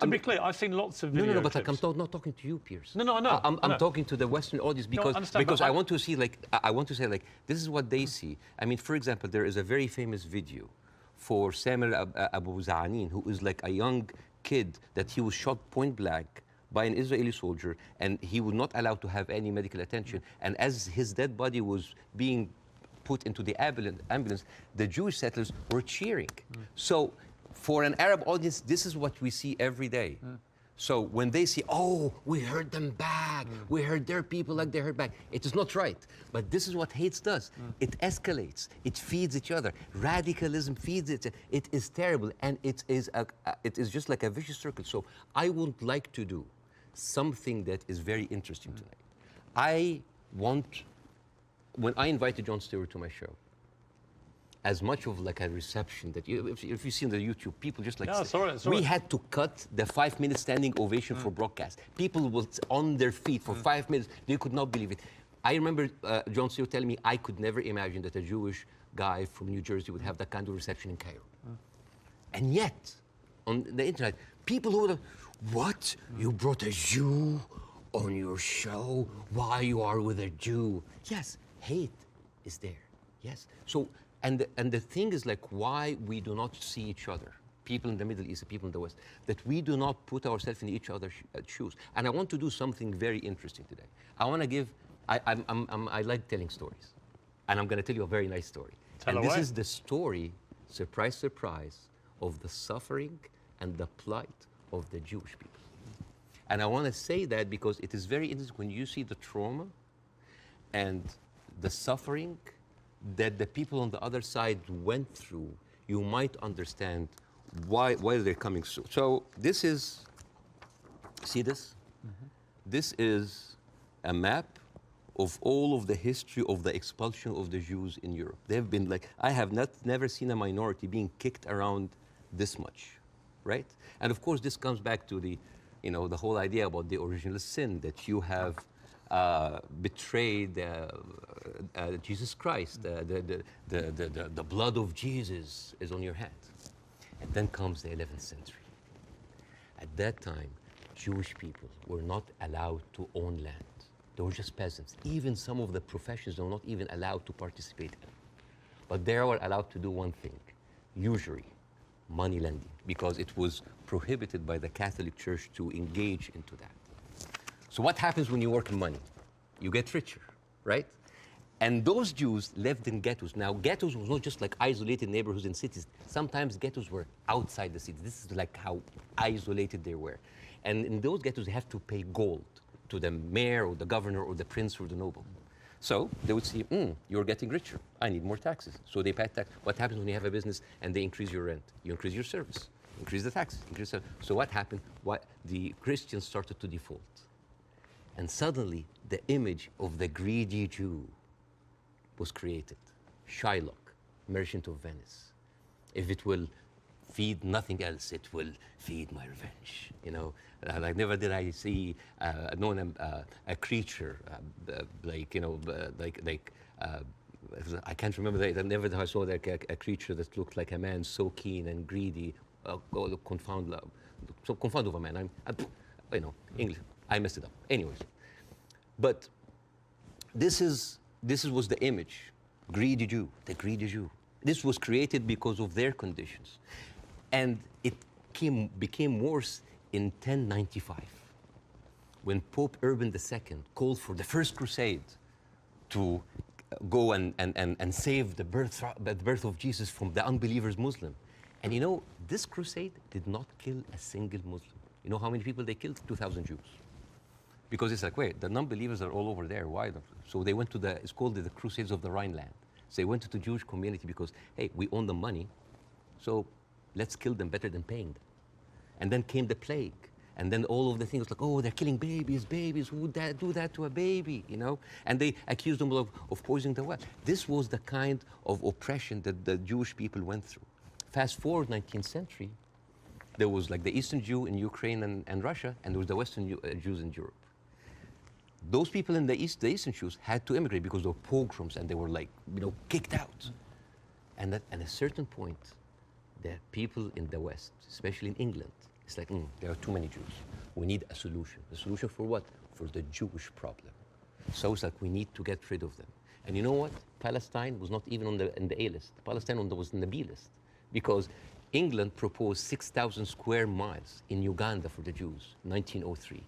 S1: To be clear, I've seen lots of videos.
S2: No, but I'm not talking to you, Piers.
S1: No, I know.
S2: I'm talking to the Western audience because I want to see, like, I want to say, like, this is what they see. I mean, for example, there is a very famous video for Samuel Abu Za'anin, who is like a young kid that he was shot point blank by an Israeli soldier, and he was not allowed to have any medical attention. And as his dead body was being put into the ambulance, the Jewish settlers were cheering. So for an Arab audience, this is what we see every day. So when they see, oh, we heard them back, we heard their people like they heard back, it is not right. But this is what hate does. It escalates, it feeds each other. Radicalism feeds it. It is terrible, and it is just like a vicious circle. So I would like to do something that is very interesting tonight. I want, when I invited Jon Stewart to my show, as much of like a reception that if you see on the YouTube, people just like, we had to cut the 5-minute standing ovation for broadcast. People were on their feet for 5 minutes. They could not believe it. I remember Jon Stewart telling me I could never imagine that a Jewish guy from New Jersey would have that kind of reception in Cairo. And yet, on the internet, people who would, what? You brought a Jew on your show? Why you are with a Jew? Yes, hate is there. Yes. So, and the thing is, like, why we do not see each other, people in the Middle East, people in the West, that we do not put ourselves in each other's shoes. And I want to do something very interesting today. I want to give, I like telling stories. And I'm going to tell you a very nice story.
S1: Tell away.
S2: This is the story, surprise, surprise, of the suffering and the plight of the Jewish people. And I want to say that because it is very interesting when you see the trauma and the suffering that the people on the other side went through, you might understand why they're coming so. So this is, see this? This is a map of all of the history of the expulsion of the Jews in Europe. They've been like, I have never seen a minority being kicked around this much, right? And of course, this comes back to the, you know, the whole idea about the original sin, that you have betrayed Jesus Christ. The blood of Jesus is on your hand. And then comes the 11th century. At that time, Jewish people were not allowed to own land. They were just peasants. Even some of the professions they were not even allowed to participate in. But they were allowed to do one thing, usury, money lending, because it was prohibited by the Catholic Church to engage into that. So what happens when you work in money? You get richer, right? And those Jews lived in ghettos. Now, ghettos was not just like isolated neighborhoods in cities. Sometimes ghettos were outside the city. This is like how isolated they were. And in those ghettos, they have to pay gold to the mayor or the governor or the prince or the noble. So they would see, you're getting richer. I need more taxes. So they pay tax. What happens when you have a business and they increase your rent? You increase your service, increase the taxes. So what happened? The Christians started to default. And suddenly, the image of the greedy Jew was created. Shylock, merchant of Venice. If it will feed nothing else, it will feed my revenge. You know, like never did I see a creature like, you know, I can't remember that. Never did I saw like a creature that looked like a man so keen and greedy. Confound of a man. You know, English. I messed it up. Anyways, but this was the image, greedy Jew, the greedy Jew. This was created because of their conditions, and it became worse in 1095, when Pope Urban II called for the first crusade to go and save the birth of Jesus from the unbelievers Muslim. And you know, this crusade did not kill a single Muslim. You know how many people they killed? 2,000 Jews. Because it's like, wait, the non-believers are all over there. Why? So they went to it's called the Crusades of the Rhineland. So they went to the Jewish community because, hey, we own the money, so let's kill them better than paying them. And then came the plague. And then all of the things like, oh, they're killing babies, who would do that to a baby, you know? And they accused them of poisoning the well. This was the kind of oppression that the Jewish people went through. Fast forward 19th century, there was like the Eastern Jew in Ukraine and Russia, and there was the Western Jews in Europe. those people in the East, the Eastern Jews, had to immigrate because there were pogroms and they were like, kicked out. And at a certain point, the people in the West, especially in England, it's like, there are too many Jews. We need a solution. A solution for what? For the Jewish problem. So it's like we need to get rid of them. And you know what? Palestine was not even on the A list. Palestine was on the B list because England proposed 6,000 square miles in Uganda for the Jews, 1903.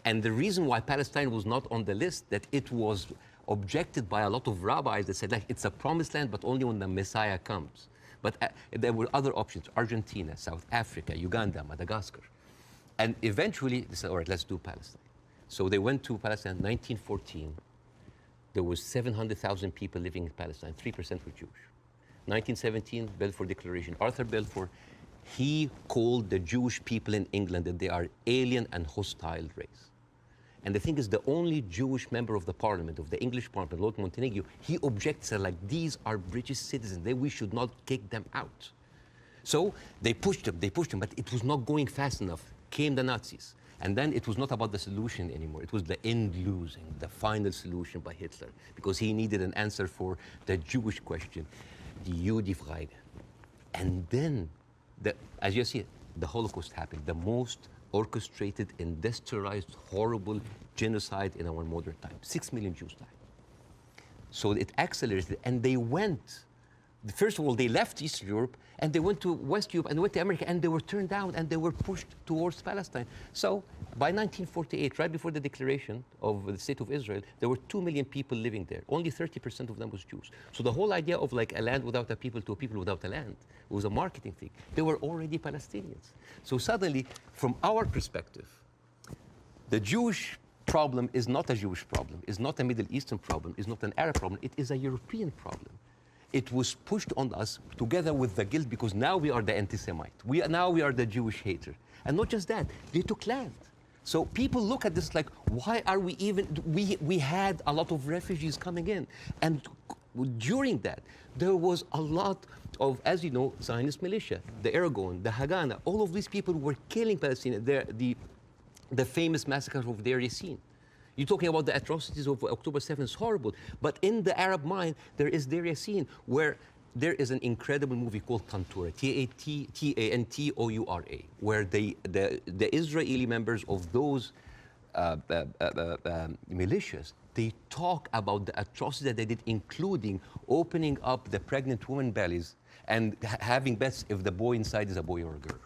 S2: And the reason why Palestine was not on the list, that it was objected by a lot of rabbis that said, like, it's a promised land, but only when the Messiah comes. But there were other options, Argentina, South Africa, Uganda, Madagascar. And eventually, they said, all right, let's do Palestine. So they went to Palestine in 1914. There was 700,000 people living in Palestine, 3% were Jewish. 1917, Balfour Declaration. Arthur Balfour, he called the Jewish people in England that they are alien and hostile race. And the thing is, the only Jewish member of the parliament, of the English parliament, Lord Montague, he objects, like, these are British citizens, we should not kick them out. So they pushed them, but it was not going fast enough. Came the Nazis. And then it was not about the solution anymore. It was the end losing, the final solution by Hitler, because he needed an answer for the Jewish question, die Judefrage. And then, as you see, the Holocaust happened, the most orchestrated, industrialized, horrible genocide in our modern time. 6 million Jews died. So it accelerated, and they went. First of all, they left Eastern Europe, and they went to West Europe, and they went to America, and they were turned down, and they were pushed towards Palestine. So by 1948, right before the declaration of the State of Israel, there were 2 million people living there. Only 30% of them was Jews. So the whole idea of like a land without a people to a people without a land was a marketing thing. They were already Palestinians. So suddenly, from our perspective, the Jewish problem is not a Jewish problem, is not a Middle Eastern problem, is not an Arab problem, it is a European problem. It was pushed on us together with the guilt because now we are the anti-Semite. Now we are the Jewish hater. And not just that, they took land. So people look at this like, why are we even, we had a lot of refugees coming in. And during that, there was a lot of, as you know, Zionist militia, the Aragon, the Haganah, all of these people were killing Palestinians. The famous massacre of Deir Yassin. You're talking about the atrocities of October 7th, it's horrible. But in the Arab mind, there is Deir Yassin, where there is an incredible movie called Tantoura, Tantoura, where the Israeli members of those militias, they talk about the atrocities that they did, including opening up the pregnant women's bellies and having bets if the boy inside is a boy or a girl.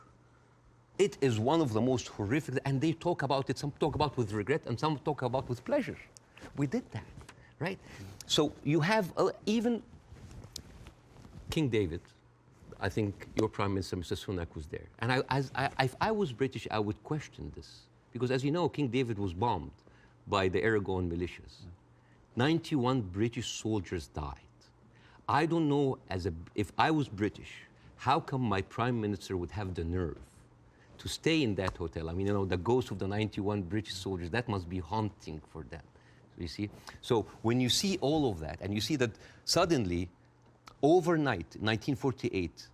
S2: It is one of the most horrific, and they talk about it, some talk about with regret, and some talk about with pleasure. We did that, right? So you have even King David, I think your Prime Minister, Mr. Sunak, was there. And if I was British, I would question this. Because as you know, King David was bombed by the Aragon militias. 91 British soldiers died. I don't know, if I was British, how come my Prime Minister would have the nerve to stay in that hotel? I mean, you know, the ghost of the 91 British soldiers, that must be haunting for them, you see? So when you see all of that, and you see that suddenly, overnight, 1948,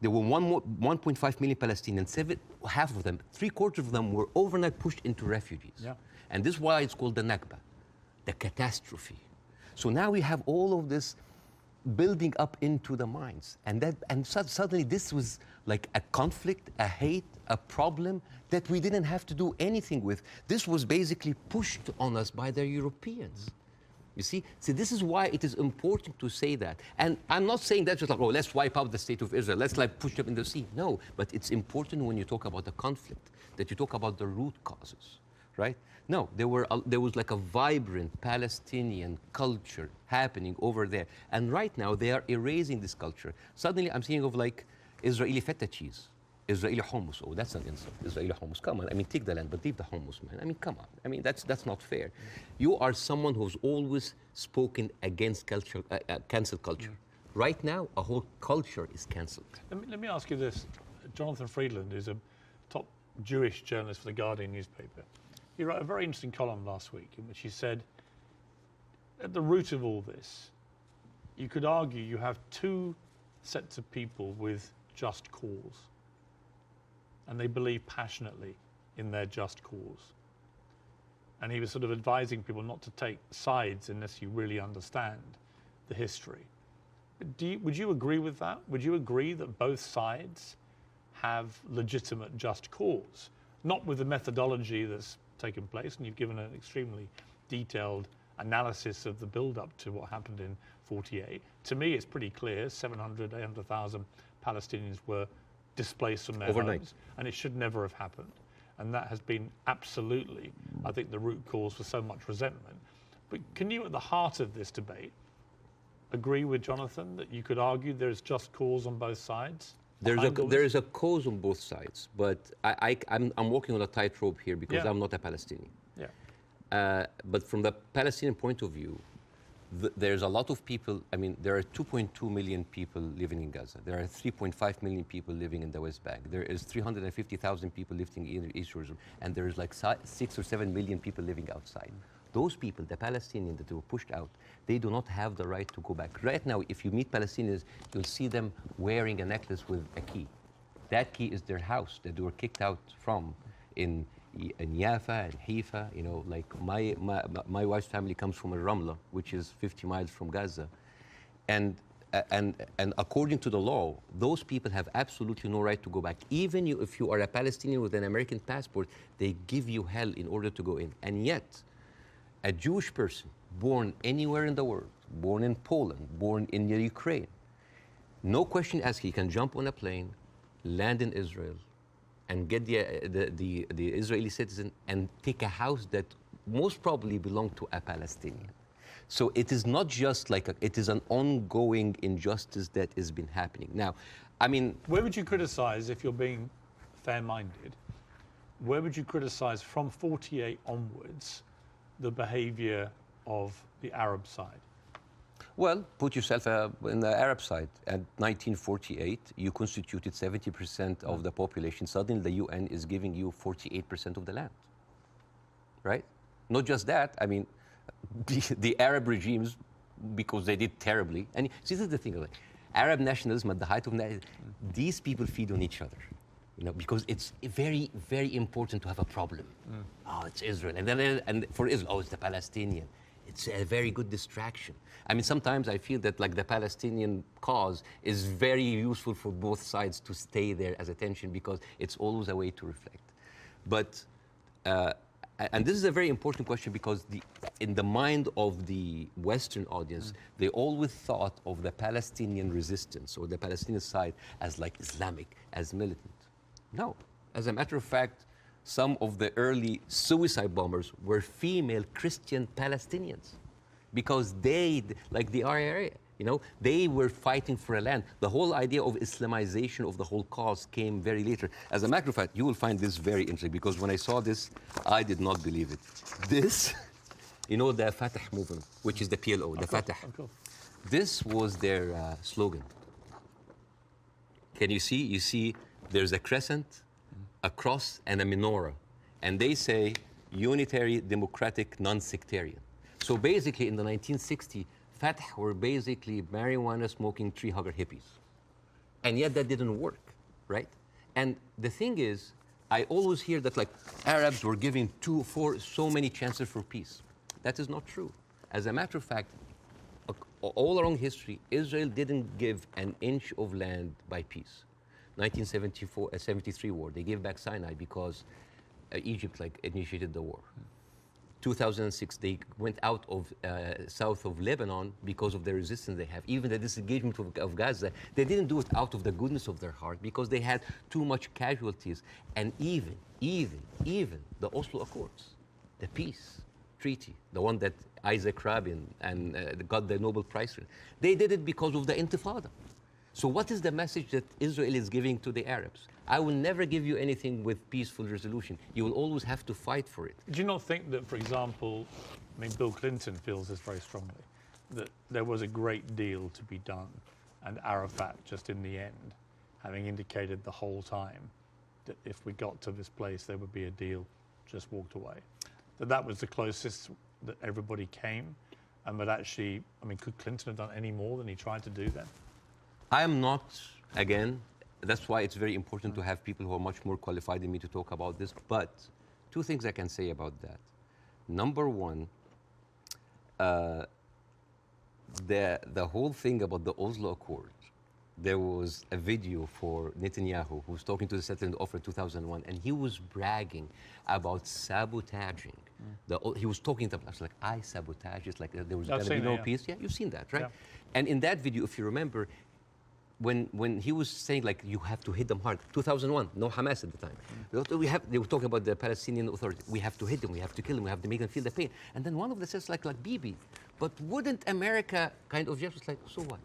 S2: there were 1.5 million Palestinians, half of them, 3/4 of them were overnight pushed into refugees. Yeah. And this is why it's called the Nakba, the catastrophe. So now we have all of this building up into the minds. And suddenly this was like a conflict, a hate, a problem that we didn't have to do anything with. This was basically pushed on us by the Europeans. You see? So this is why it is important to say that. And I'm not saying that just like, oh, let's wipe out the State of Israel, let's like push them in the sea. No, but it's important when you talk about the conflict, that you talk about the root causes, right? No, there was like a vibrant Palestinian culture happening over there. And right now they are erasing this culture. Suddenly I'm thinking of like Israeli feta cheese, Israeli hummus. Oh, that's an insult. Israeli hummus, come on. I mean, take the land, but leave the hummus, man. I mean, come on. I mean, that's not fair. You are someone who's always spoken against culture, cancel culture. Right now, a whole culture is cancelled.
S1: Let me ask you this. Jonathan Friedland is a top Jewish journalist for the Guardian newspaper. He wrote a very interesting column last week in which he said, at the root of all this, you could argue you have two sets of people with just cause, and they believe passionately in their just cause. and he was sort of advising people not to take sides unless you really understand the history. Would you agree with that? Would you agree that both sides have legitimate just cause? Not with the methodology that's taken place, and you've given an extremely detailed analysis of the build-up to what happened in 48. To me, it's pretty clear 700, 800,000 Palestinians were displaced from their
S2: overnight
S1: homes, and it should never have happened. And that has been absolutely, I think, the root cause for so much resentment. But can you, at the heart of this debate, agree with Jonathan that you could argue there's just cause on both sides?
S2: There is a cause on both sides, but I'm walking on a tightrope here because I'm not a Palestinian.
S1: Yeah.
S2: But from the Palestinian point of view, there's a lot of people. I mean, there are 2.2 million people living in Gaza. There are 3.5 million people living in the West Bank. There is 350,000 people living in East Jerusalem, and there is like 6 or 7 million people living outside. Those people, the Palestinians that were pushed out, they do not have the right to go back. Right now, if you meet Palestinians, you'll see them wearing a necklace with a key. That key is their house that they were kicked out from in Yafa and Haifa. You know, like my wife's family comes from Ramla, which is 50 miles from Gaza. And according to the law, those people have absolutely no right to go back. Even if you are a Palestinian with an American passport, they give you hell in order to go in. And yet, a Jewish person born anywhere in the world, born in Poland, born in Ukraine, no question asked, he can jump on a plane, land in Israel, and get the Israeli citizen and take a house that most probably belonged to a Palestinian. So it is not just like it is an ongoing injustice that has been happening. Now, I mean,
S1: where would you criticize, if you're being fair-minded, where would you criticize from 48 onwards the behavior of the Arab side?
S2: Well, put yourself in the Arab side. At 1948, you constituted 70% of the population. Suddenly, the UN is giving you 48% of the land, right? Not just that, I mean, the Arab regimes, because they did terribly, and see, this is the thing, like, Arab nationalism at the height of these people feed on each other. You know, because it's very, very important to have a problem. Oh, it's Israel, and for Israel, oh, it's the Palestinian. It's a very good distraction. I mean, sometimes I feel that like the Palestinian cause is very useful for both sides to stay there as attention because it's always a way to reflect. But, and this is a very important question because in the mind of the Western audience, they always thought of the Palestinian resistance or the Palestinian side as like Islamic, as militant. No, as a matter of fact, some of the early suicide bombers were female Christian Palestinians because they, like the IRA, you know, they were fighting for a land. The whole idea of Islamization of the whole cause came very later. As a matter of fact, you will find this very interesting because when I saw this, I did not believe it. This, you know, the Fatah movement, which is the PLO, the Fatah. This was their slogan. Can you see? You see there's a crescent, a cross, and a menorah. And they say unitary, democratic, non-sectarian. So basically in the 1960s, Fatah were basically marijuana-smoking, tree-hugger hippies. And yet that didn't work, right? And the thing is, I always hear that like Arabs were giving so many chances for peace. That is not true. As a matter of fact, all along history, Israel didn't give an inch of land by peace. 1973 war, they gave back Sinai because Egypt like initiated the war. 2006, they went out of south of Lebanon because of the resistance they have. Even the disengagement of Gaza, they didn't do it out of the goodness of their heart because they had too much casualties. And even the Oslo Accords, the peace treaty, the one that Isaac Rabin and got the Nobel Prize for, they did it because of the Intifada. So what is the message that Israel is giving to the Arabs? I will never give you anything with peaceful resolution. You will always have to fight for it.
S1: Do you not think that, for example, I mean, Bill Clinton feels this very strongly, that there was a great deal to be done, and Arafat, just in the end, having indicated the whole time that if we got to this place, there would be a deal, just walked away. That was the closest that everybody came, and that actually, I mean, could Clinton have done any more than he tried to do then?
S2: I am not, again, that's why it's very important to have people who are much more qualified than me to talk about this. But two things I can say about that. Number one, the whole thing about the Oslo Accord, there was a video for Netanyahu who was talking to the settlement offer in 2001, and he was bragging about sabotaging. He was talking to us like, I sabotage. It's like there was going to be no peace. Yeah, you've seen that, right? Yeah. And in that video, if you remember, when he was saying like you have to hit them hard, 2001, no Hamas at the time. They were talking about the Palestinian Authority. We have to hit them, we have to kill them, we have to make them feel the pain. And then one of them says like Bibi, but wouldn't America kind of just like, so what?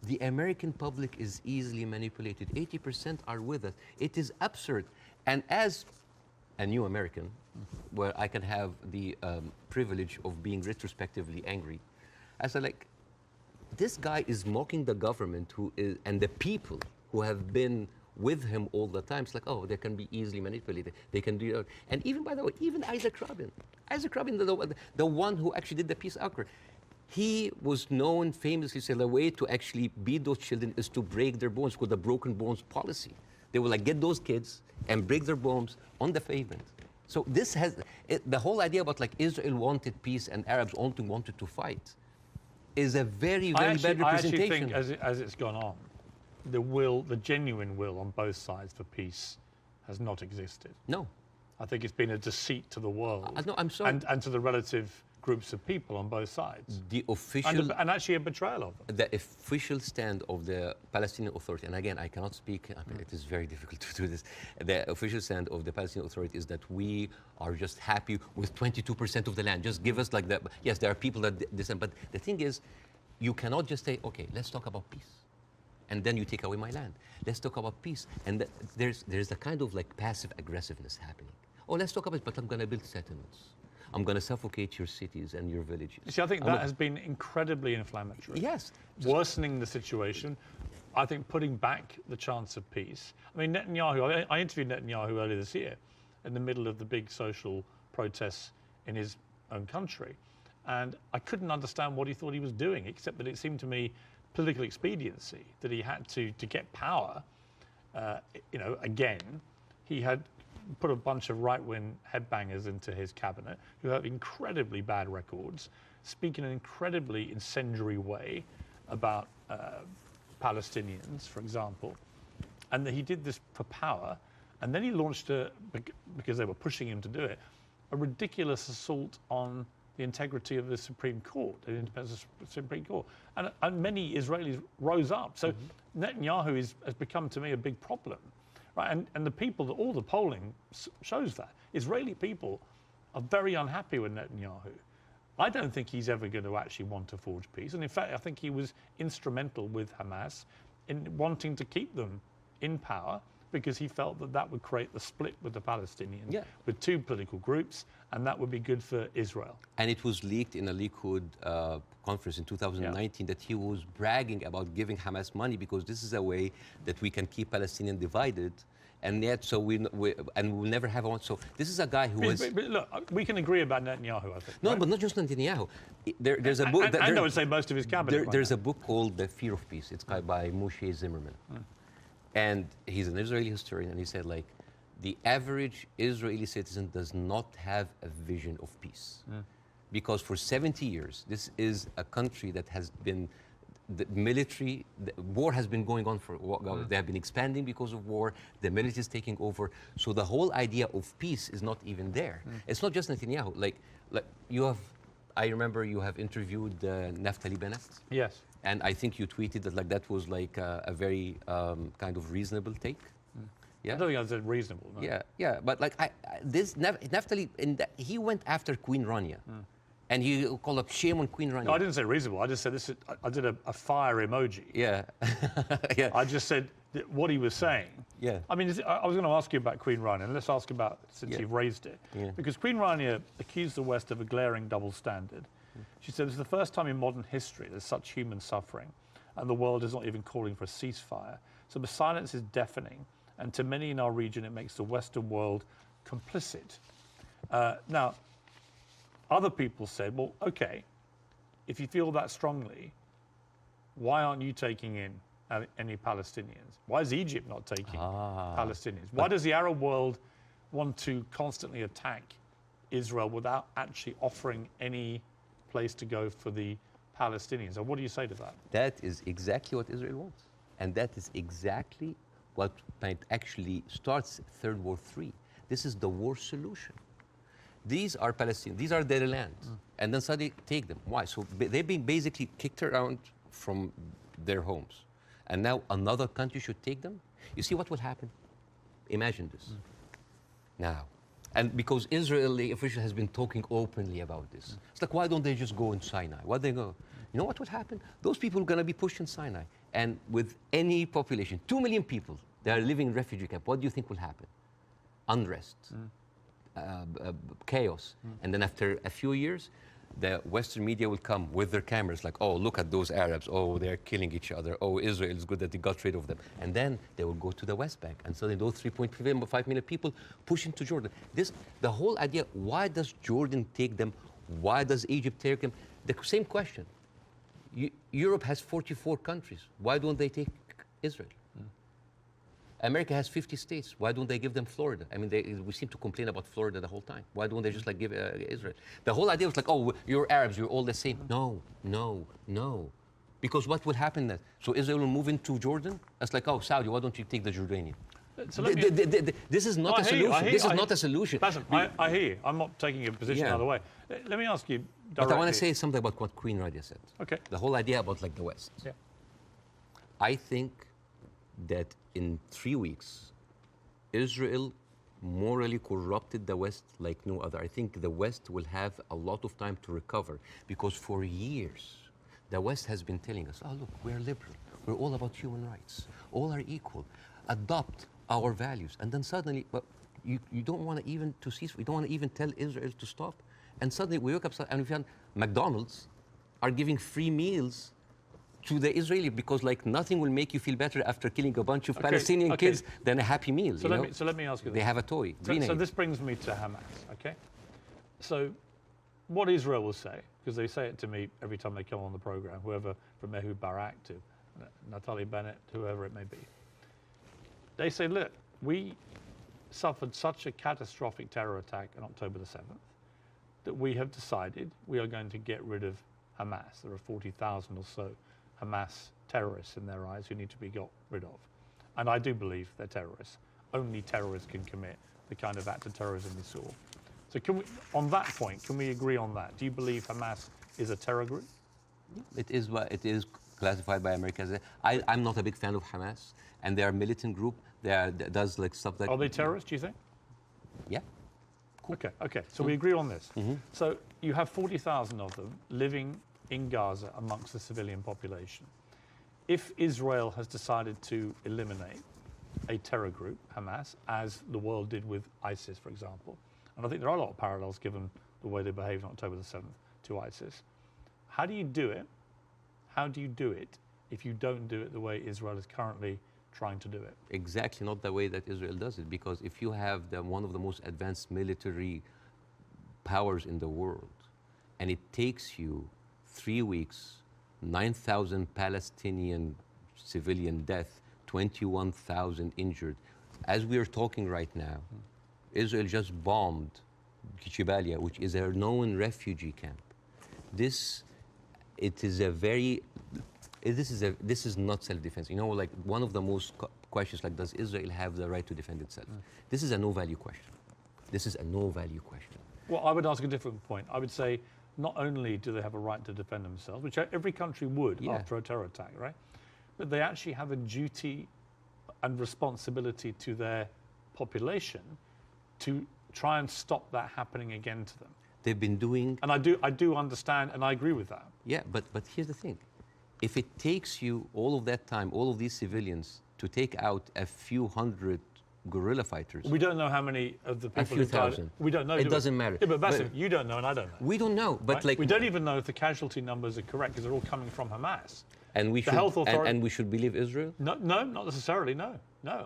S2: The American public is easily manipulated. 80% are with us. It is absurd. And as a new American, where I can have the privilege of being retrospectively angry, I said like, this guy is mocking the government and the people who have been with him all the time. It's like, oh, they can be easily manipulated. They can do it. And even, by the way, even Isaac Rabin, the one who actually did the peace accord, he was known famously, say, the way to actually beat those children is to break their bones, called the broken bones policy. They will like get those kids and break their bones on the pavement. So this has, the whole idea about like Israel wanted peace and Arabs only wanted to fight is a very, very bad representation.
S1: I actually think as it's gone on, the genuine will on both sides for peace has not existed.
S2: No.
S1: I think it's been a deceit to the world.
S2: No, I'm sorry.
S1: And to the relative groups of people on both sides.
S2: The official...
S1: And actually a betrayal of them.
S2: The official stand of the Palestinian Authority, and again, I cannot speak, it is very difficult to do this. The official stand of the Palestinian Authority is that we are just happy with 22% of the land. Just give us like that. Yes, there are people that dissent, but the thing is, you cannot just say, okay, let's talk about peace. And then you take away my land. Let's talk about peace. And there's a kind of like passive aggressiveness happening. Oh, let's talk about it, but I'm going to build settlements. I'm going to suffocate your cities and your villages.
S1: See, I think that has been incredibly inflammatory.
S2: Yes.
S1: Worsening the situation. I think putting back the chance of peace. I mean, Netanyahu, I interviewed Netanyahu earlier this year in the middle of the big social protests in his own country. And I couldn't understand what he thought he was doing, except that it seemed to me political expediency, that he had to get power. Again, he had put a bunch of right-wing headbangers into his cabinet who have incredibly bad records, speak in an incredibly incendiary way about Palestinians, for example. And that he did this for power. And then he launched, because they were pushing him to do it, a ridiculous assault on the integrity of the Supreme Court, the independence of the Supreme Court. And many Israelis rose up. So Netanyahu has become, to me, a big problem. Right? And the people, all the polling shows that. Israeli people are very unhappy with Netanyahu. I don't think he's ever going to actually want to forge peace. And in fact, I think he was instrumental with Hamas in wanting to keep them in power, because he felt that that would create the split with the Palestinians, with two political groups, and that would be good for Israel.
S2: And it was leaked in a Likud conference in 2019 that he was bragging about giving Hamas money because this is a way that we can keep Palestinians divided, and yet so we will never have one. So this is a guy who was.
S1: But look, we can agree about Netanyahu, I think.
S2: No,
S1: right?
S2: but not just Netanyahu. There's a book.
S1: I would say most of his cabinet.
S2: There's a book called The Fear of Peace. It's by Moshe Zimmerman. And he's an Israeli historian, and he said, like, the average Israeli citizen does not have a vision of peace. Because for 70 years, this is a country that has been, the war has been going on for, they have been expanding because of war, the military is taking over. So the whole idea of peace is not even there. It's not just Netanyahu. Like you have, I remember you have interviewed Naftali Bennett.
S1: Yes.
S2: And I think you tweeted that like that was like a very kind of reasonable take. Yeah.
S1: I don't think I said reasonable. No.
S2: Yeah. But like Naftali, he went after Queen Rania, and he called up shame on Queen Rania.
S1: No, I didn't say reasonable. I just said this. I did a fire emoji.
S2: Yeah. Yeah.
S1: I just said what he was saying.
S2: Yeah.
S1: I mean, I was going to ask you about Queen Rania, and let's ask about since you've raised it, because Queen Rania accused the West of a glaring double standard. She said, this is the first time in modern history there's such human suffering, and the world is not even calling for a ceasefire. So the silence is deafening, and to many in our region, it makes the Western world complicit. Now, other people said, well, okay, if you feel that strongly, why aren't you taking in any Palestinians? Why is Egypt not taking Palestinians? Why does the Arab world want to constantly attack Israel without actually offering any place to go for the Palestinians. And what do you say to that?
S2: That is exactly what Israel wants. And that is exactly what might actually starts Third War III. This is the war solution. These are Palestinians. These are their lands. And then suddenly take them. Why? So they've been basically kicked around from their homes. And now another country should take them? You see what will happen? Imagine this. Now, and because Israeli official has been talking openly about this. It's like, why don't they just go in Sinai? Why they go? You know what would happen? Those people are going to be pushed in Sinai. And with any population, 2 million people, they are living in refugee camp. What do you think will happen? Unrest, chaos. And then after a few years, the Western media will come with their cameras like, oh, look at those Arabs. Oh, they're killing each other. Oh, Israel is good that they got rid of them. And then they will go to the West Bank. And so those 3.5 million people push into Jordan. The whole idea, why does Jordan take them? Why does Egypt take them? The same question. Europe has 44 countries. Why don't they take Israel? America has 50 states. Why don't they give them Florida? I mean, we seem to complain about Florida the whole time. Why don't they just like give Israel? The whole idea was like, oh, you're Arabs, you're all the same. No, no, no. Because what will happen then? So Israel will move into Jordan? That's like, oh, Saudi, why don't you take the Jordanian?
S1: So
S2: this is not a solution. This is not a solution.
S1: Bاسم, I hear you. I'm not taking a position either way. Let me ask you directly.
S2: But I want to say something about what Queen Radia said.
S1: Okay.
S2: The whole idea about like the West.
S1: Yeah.
S2: I think that in 3 weeks, Israel morally corrupted the West like no other. I think the West will have a lot of time to recover because for years, the West has been telling us, oh, look, we're liberal. We're all about human rights. All are equal. Adopt our values. And then suddenly, well, you don't want to even to cease. We don't want to even tell Israel to stop. And suddenly we woke up and we found McDonald's are giving free meals to the Israeli because like nothing will make you feel better after killing a bunch of Palestinian kids than a happy meal.
S1: So let me ask you this.
S2: They have a toy.
S1: So this brings me to Hamas, okay? So what Israel will say, because they say it to me every time they come on the program, whoever from Ehud Barak to Naftali Bennett, whoever it may be, they say, look, we suffered such a catastrophic terror attack on October the 7th that we have decided we are going to get rid of Hamas. There are 40,000 or so Hamas terrorists in their eyes who need to be got rid of. And I do believe they're terrorists. Only terrorists can commit the kind of act of terrorism we saw. So can we, on that point, can we agree on that? Do you believe Hamas is a terror group?
S2: It is classified by America as I'm not a big fan of Hamas, and they are a militant group. That does like stuff like.
S1: Are they terrorists, do you think?
S2: Yeah.
S1: Cool. Okay. So we agree on this. So you have 40,000 of them living in Gaza amongst the civilian population. If Israel has decided to eliminate a terror group, Hamas, as the world did with ISIS, for example, and I think there are a lot of parallels given the way they behaved on October the 7th to ISIS, how do you do it? How do you do it if you don't do it the way Israel is currently trying to do it?
S2: Exactly not the way that Israel does it, because if you have one of the most advanced military powers in the world, and it takes you 3 weeks, 9,000 Palestinian civilian death, 21,000 injured. As we are talking right now, Israel just bombed Jabalia, which is a known refugee camp. This is not self-defense. You know, like one of the most questions, like, does Israel have the right to defend itself? This is a no-value question. This is a no-value question.
S1: Well, I would ask a different point. I would say, not only do they have a right to defend themselves, which every country would after a terror attack, right? But they actually have a duty and responsibility to their population to try and stop that happening again to them.
S2: They've been doing...
S1: And I do understand, and I agree with that.
S2: Yeah, but here's the thing. If it takes you all of that time, all of these civilians, to take out a few hundred guerrilla fighters...
S1: We don't know how many of the people...
S2: A few thousand.
S1: We don't know.
S2: It doesn't matter.
S1: Yeah, but Bاسم, you don't know and I don't know.
S2: We don't know, but
S1: right?
S2: like...
S1: We don't even know if the casualty numbers are correct because they're all coming from Hamas.
S2: And we should believe Israel?
S1: No, not necessarily, no.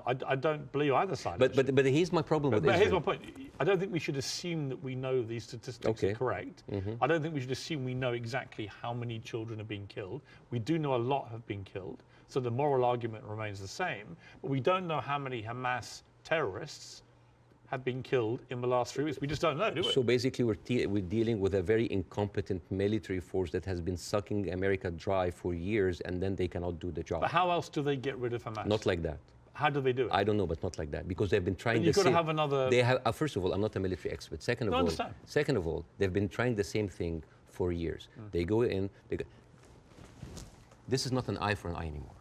S1: I don't believe either side.
S2: But here's my problem with Israel.
S1: But here's my point. I don't think we should assume that we know these statistics are correct. I don't think we should assume we know exactly how many children are being killed. We do know a lot have been killed, so the moral argument remains the same. But we don't know how many Hamas terrorists have been killed in the last 3 weeks? We just don't know, do we?
S2: So basically, we're dealing with a very incompetent military force that has been sucking America dry for years, and then they cannot do the job.
S1: But how else do they get rid of Hamas?
S2: Not like that.
S1: How do they do it?
S2: I don't know, but not like that, because they've been trying.
S1: But you've got to have another.
S2: They have. First of all, I'm not a military expert. Second of all, they've been trying the same thing for years. They go in. This is not an eye for an eye anymore.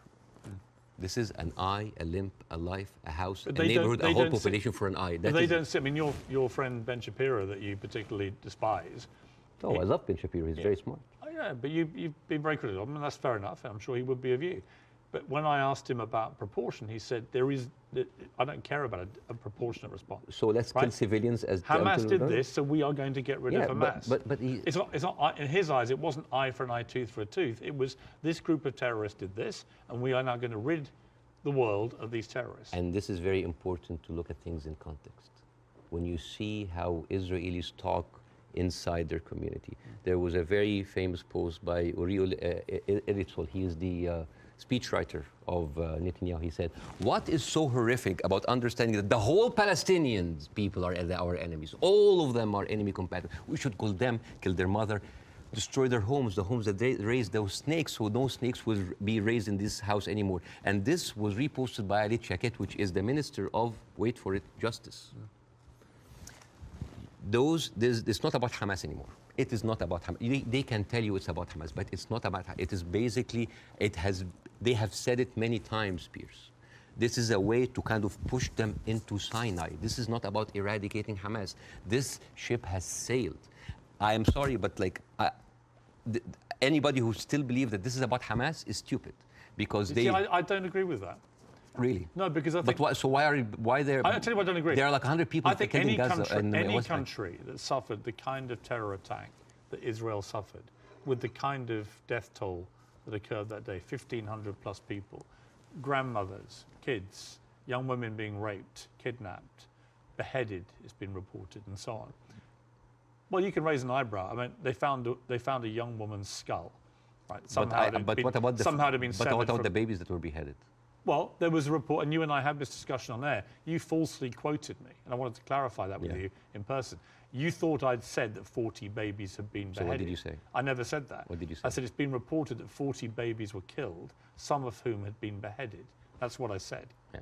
S2: This is an eye, a limb, a life, a house, a neighborhood, a whole population for an eye.
S1: But they don't see. I mean, your friend Ben Shapiro, that you particularly despise.
S2: Oh, I love Ben Shapiro. He's very smart.
S1: Oh, yeah, but you've been very critical. I mean, that's fair enough. I'm sure he would be of you. But when I asked him about proportion, he said I don't care about a proportionate response.
S2: So let's kill civilians as
S1: Hamas did this, so we are going to get rid of Hamas.
S2: But
S1: it's not in his eyes. It wasn't eye for an eye, tooth for a tooth. It was this group of terrorists did this, and we are now going to rid the world of these terrorists.
S2: And this is very important to look at things in context. When you see how Israelis talk inside their community, there was a very famous post by Uriel Eritzol. He is the speechwriter of Netanyahu. He said, "What is so horrific about understanding that the whole Palestinian people are our enemies? All of them are enemy combatants. We should kill them, kill their mother, destroy their homes, the homes that they raised those snakes, so no snakes will be raised in this house anymore." And this was reposted by Ali Chaket, which is the minister of, wait for it, justice. It's not about Hamas anymore. It is not about Hamas. They can tell you it's about Hamas, but it's not about. It is basically. They have said it many times, Piers. This is a way to kind of push them into Sinai. This is not about eradicating Hamas. This ship has sailed. I am sorry, but anybody who still believes that this is about Hamas is stupid, because they.
S1: See, I don't agree with that.
S2: Really?
S1: No, because I think.
S2: But why there?
S1: I tell you what, I don't agree.
S2: There are like 100 people.
S1: I think
S2: killed in Gaza and
S1: any country that suffered the kind of terror attack that Israel suffered, with the kind of death toll that occurred that day, 1,500 plus people, grandmothers, kids, young women being raped, kidnapped, beheaded, it's been reported, and so on. Well, you can raise an eyebrow. I mean, they found a young woman's skull, right?
S2: But what about
S1: the
S2: babies that were beheaded?
S1: Well, there was a report, and you and I had this discussion on air. You falsely quoted me, and I wanted to clarify that with you in person. You thought I'd said that 40 babies had been beheaded.
S2: So what did you say?
S1: I never said that.
S2: What did you say?
S1: I said it's been reported that 40 babies were killed, some of whom had been beheaded. That's what I said.
S2: Yeah.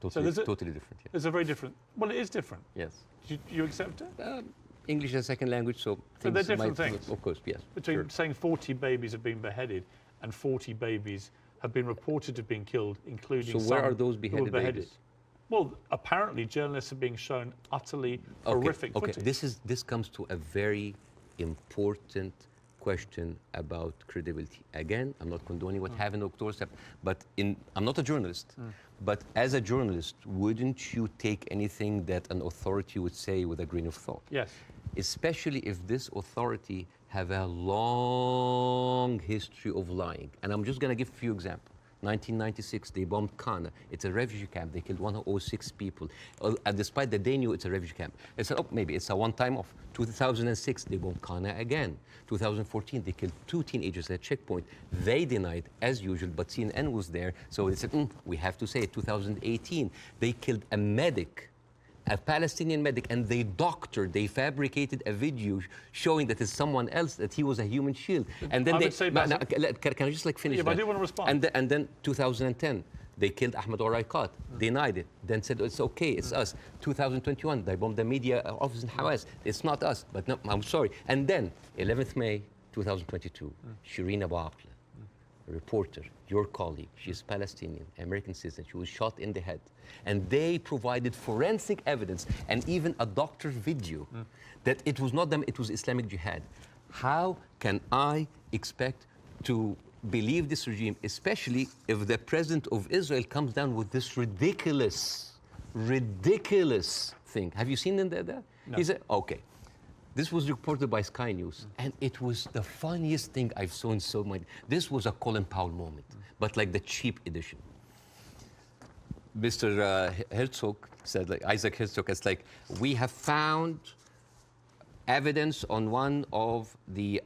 S2: Totally different. Yeah.
S1: It's a very different. Well, it is different.
S2: Yes.
S1: Do you accept it?
S2: English is a second language, so
S1: they're different things.
S2: Of course, yes.
S1: Between saying 40 babies have been beheaded and 40 babies have been reported to have been killed, including
S2: some where are those beheaded babies?
S1: Well, apparently journalists are being shown utterly horrific footage.
S2: This comes to a very important question about credibility. Again, I'm not condoning what happened in October, but I'm not a journalist. But as a journalist, wouldn't you take anything that an authority would say with a grain of thought?
S1: Yes.
S2: Especially if this authority have a long history of lying. And I'm just going to give a few examples. 1996, they bombed Kana. It's a refugee camp. They killed 106 people. And despite that they knew it's a refugee camp. They said, oh, maybe it's a one-time off. 2006, they bombed Kana again. 2014, they killed 2 teenagers at a checkpoint. They denied, as usual, but CNN was there. So they said, we have to say it. 2018, they killed a medic, a Palestinian medic, and they fabricated a video showing that it's someone else, that he was a human shield. And then
S1: I would say, Basim,
S2: can I just finish
S1: that?
S2: that?
S1: I do want to respond.
S2: And then 2010, they killed Ahmed Oraikat, denied it, then said it's okay, it's us. 2021, they bombed the media office in Hamas. It's not us, but no, I'm sorry. And then 11th May 2022, Shireen Abu Akleh, a reporter, your colleague, she's Palestinian, American citizen, she was shot in the head. And they provided forensic evidence and even a doctor's video that it was not them, it was Islamic Jihad. How can I expect to believe this regime, especially if the president of Israel comes down with this ridiculous thing? Have you seen that? No. He said, okay. This was reported by Sky News, and it was the funniest thing I've seen in so many. This was a Colin Powell moment, but like the cheap edition. Mr. Herzog said, Isaac Herzog, it's like, we have found evidence on one of the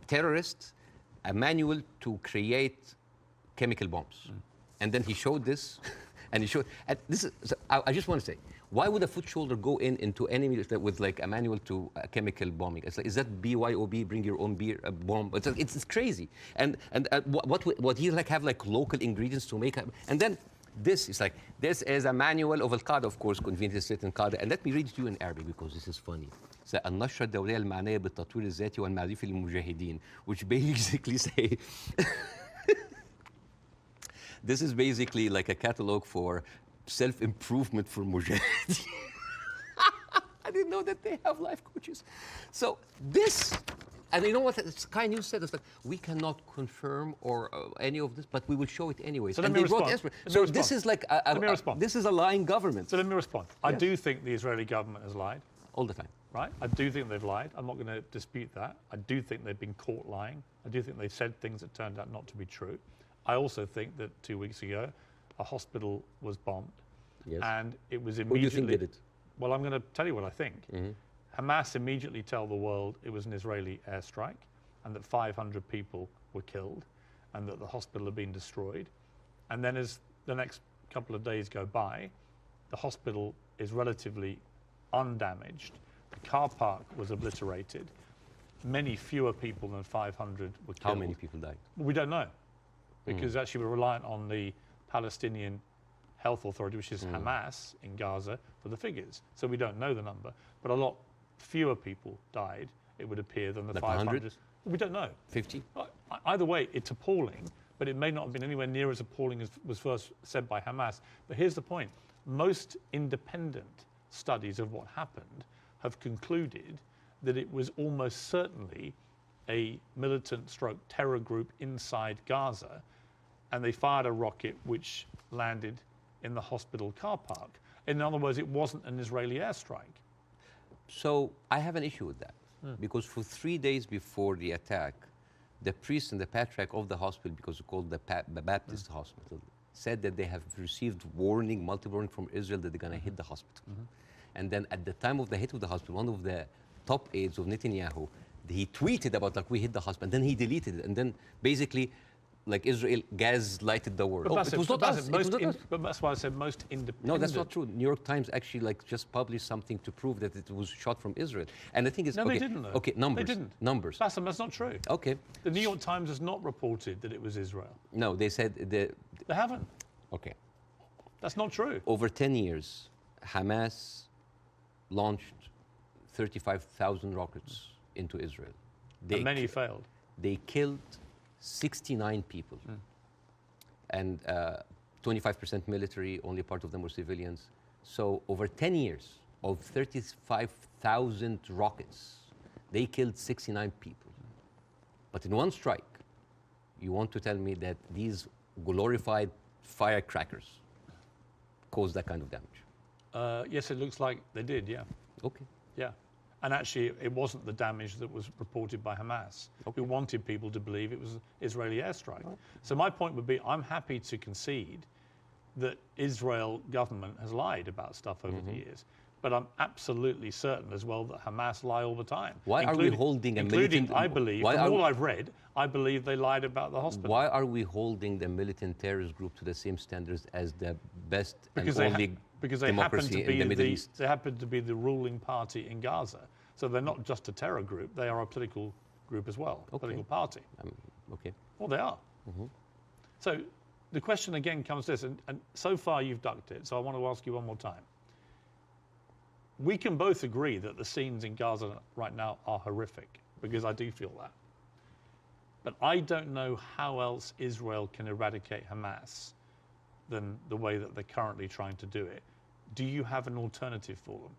S2: terrorists, a manual to create chemical bombs. And then he showed this, and he showed, and this is, so I just want to say, Why would a foot soldier go into enemy with like a manual to chemical bombing? It's like, is that BYOB, bring your own beer, bomb? It's crazy. And what he like have like local ingredients to make, and then this is like, this is a manual of Al-Qaeda, of course, convenient state in Qaeda. And let me read it to you in Arabic because this is funny. So, النشرة الدولية المعنية بالتطوير الذاتي والمعرفي للمجاهدين, which basically say, this is basically like a catalog for self-improvement for mujahideen. I didn't know that they have life coaches. So this, and you know what Sky News said? It's like, we cannot confirm or any of this, but we will show it anyway.
S1: So let me respond.
S2: So this is like this is a lying government.
S1: So let me respond. I do think the Israeli government has lied.
S2: All the time.
S1: Right? I do think they've lied. I'm not going to dispute that. I do think they've been caught lying. I do think they've said things that turned out not to be true. I also think that 2 weeks ago, a hospital was bombed.
S2: Yes.
S1: And it was
S2: Who do you think
S1: immediately...
S2: did it?
S1: Well, I'm going to tell you what I think. Hamas immediately tell the world it was an Israeli airstrike and that 500 people were killed and that the hospital had been destroyed. And then as the next couple of days go by, the hospital is relatively undamaged. The car park was obliterated. Many fewer people than 500 were killed.
S2: How many people died?
S1: We don't know, because actually we're reliant on the Palestinian Health Authority, which is Hamas in Gaza, for the figures. So we don't know the number, but a lot fewer people died, it would appear, than the
S2: Like
S1: 500.
S2: 100?
S1: We don't know.
S2: 50?
S1: Either way, it's appalling, but it may not have been anywhere near as appalling as was first said by Hamas. But here's the point. Most independent studies of what happened have concluded that it was almost certainly a militant stroke terror group inside Gaza, and they fired a rocket which landed in the hospital car park. In other words, it wasn't an Israeli airstrike.
S2: So I have an issue with that, because for 3 days before the attack, the priest and the patriarch of the hospital, because it's called the Baptist hospital, said that they have received multiple warning from Israel that they're going to hit the hospital. And then at the time of the hit of the hospital, one of the top aides of Netanyahu, he tweeted about like, we hit the hospital, and then he deleted it, and then basically like Israel gaslighted the world.
S1: But
S2: It was not us. It was not us.
S1: But that's why I said most independent.
S2: No, that's not true. New York Times actually like just published something to prove that it was shot from Israel. And the thing is,
S1: No,
S2: okay,
S1: they didn't though.
S2: Okay, numbers.
S1: They didn't.
S2: Numbers.
S1: Bassem, that's not true.
S2: Okay.
S1: The New York Times has not reported that it was Israel.
S2: No, they said
S1: They haven't.
S2: okay.
S1: That's not true.
S2: Over 10 years, Hamas launched 35,000 rockets into Israel.
S1: And many failed.
S2: They killed 69 people. And 25% military, only part of them were civilians. So over 10 years of 35,000 rockets, they killed 69 people. But in one strike, you want to tell me that these glorified firecrackers caused that kind of damage?
S1: Yes, it looks like they did, yeah.
S2: Okay.
S1: Yeah. And actually, it wasn't the damage that was reported by Hamas, who wanted people to believe it was an Israeli airstrike. So my point would be, I'm happy to concede that Israel government has lied about stuff over the years. But I'm absolutely certain as well that Hamas lie all the time.
S2: Why are we holding a militant...
S1: I believe, from all I've read, I believe they lied about the hospital.
S2: Why are we holding the militant terrorist group to the same standards as the best
S1: Because
S2: and only
S1: because they happen
S2: democracy
S1: to be
S2: in the Middle East?
S1: they happen to be the ruling party in Gaza. So they're not just a terror group; they are a political group as well, political party.
S2: Okay.
S1: Well, they are. So the question again comes to this, and so far you've ducked it. So I want to ask you one more time. We can both agree that the scenes in Gaza right now are horrific, because I do feel that. But I don't know how else Israel can eradicate Hamas than the way that they're currently trying to do it. Do you have an alternative for them?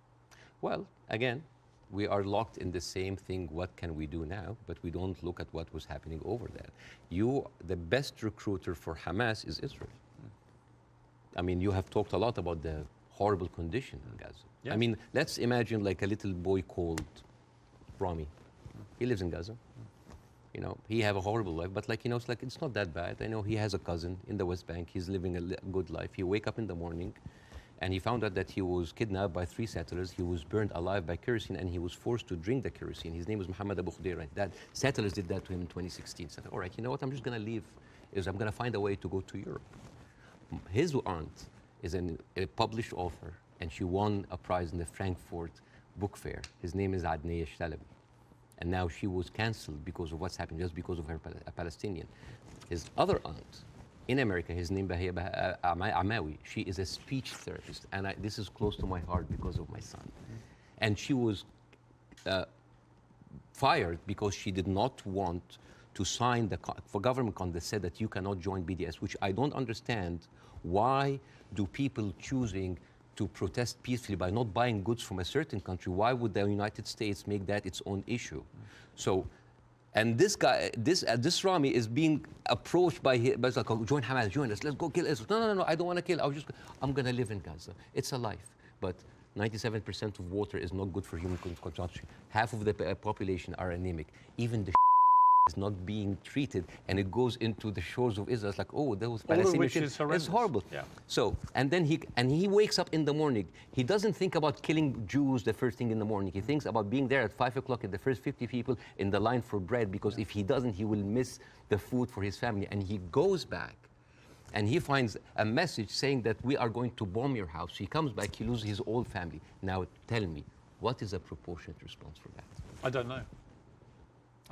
S2: Well, again, we are locked in the same thing, what can we do now? But we don't look at what was happening over there. The best recruiter for Hamas is Israel. I mean, you have talked a lot about the horrible condition in Gaza.
S1: Yes.
S2: I mean, let's imagine like a little boy called Rami. He lives in Gaza. You know, he have a horrible life, but like, you know, it's like, it's not that bad. I know he has a cousin in the West Bank. He's living a good life. He wake up in the morning and he found out that he was kidnapped by 3 settlers. He was burned alive by kerosene and he was forced to drink the kerosene. His name was Muhammad Abu Khudaira. That settlers did that to him in 2016. Said, all right, you know what, I'm just gonna leave. I'm gonna find a way to go to Europe. His aunt is a published author and she won a prize in the Frankfurt Book Fair. His name is Adnaya Shtalabi. And now she was canceled because of what's happening, just because of her a Palestinian. His other aunt in America, his name Bahia Amawi, she is a speech therapist. And this is close to my heart because of my son. And she was fired because she did not want to sign the government contract that said that you cannot join BDS, which I don't understand. Why do people choosing to protest peacefully by not buying goods from a certain country? Why would the United States make that its own issue? So, and this guy, this Rami is being approached by like, oh, join Hamas, join us, let's go kill Israel. No, I don't want to kill. I'm going to live in Gaza. It's a life, but 97% of water is not good for human consumption. Half of the population are anemic. Even the is not being treated, and it goes into the shores of Israel. It's like, oh, those Palestinians. It's horrible.
S1: Yeah.
S2: So, and then he wakes up in the morning. He doesn't think about killing Jews the first thing in the morning. He thinks about being there at 5 o'clock at the first 50 people in the line for bread, because if he doesn't, he will miss the food for his family. And he goes back, and he finds a message saying that we are going to bomb your house. He comes back, he loses his whole family. Now, tell me, what is a proportionate response for that?
S1: I don't know.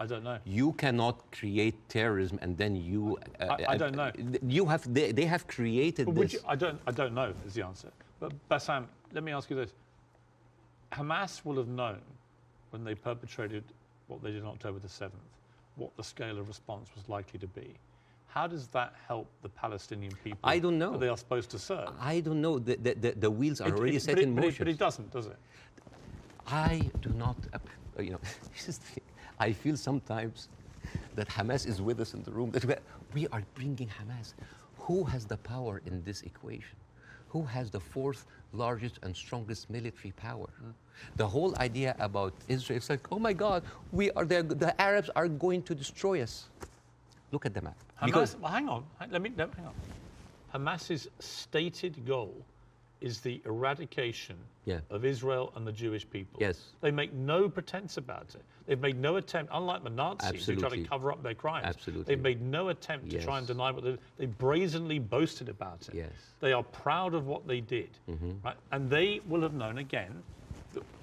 S1: I don't know.
S2: You cannot create terrorism and then you.
S1: I don't know.
S2: You have. They have created this.
S1: I don't know is the answer. But Bassam, let me ask you this: Hamas will have known when they perpetrated what they did on October the 7th, what the scale of response was likely to be. How does that help the Palestinian people?
S2: I don't know.
S1: That they are supposed to serve.
S2: I don't know. The wheels are already set in motion.
S1: But it doesn't, does it?
S2: I do not. You know, this is the thing. I feel sometimes that Hamas is with us in the room, that we are bringing Hamas. Who has the power in this equation? Who has the fourth largest and strongest military power? The whole idea about Israel, it's like, oh my God, the Arabs are going to destroy us. Look at the map.
S1: Hamas, well, hang on. Hang on. Hamas's stated goal is the eradication of Israel and the Jewish people.
S2: Yes.
S1: They make no pretense about it. They've made no attempt, unlike the Nazis who try to cover up their crimes.
S2: Absolutely.
S1: They've made no attempt to try and deny what they brazenly boasted about it.
S2: Yes.
S1: They are proud of what they did. Right? And they will have known, again,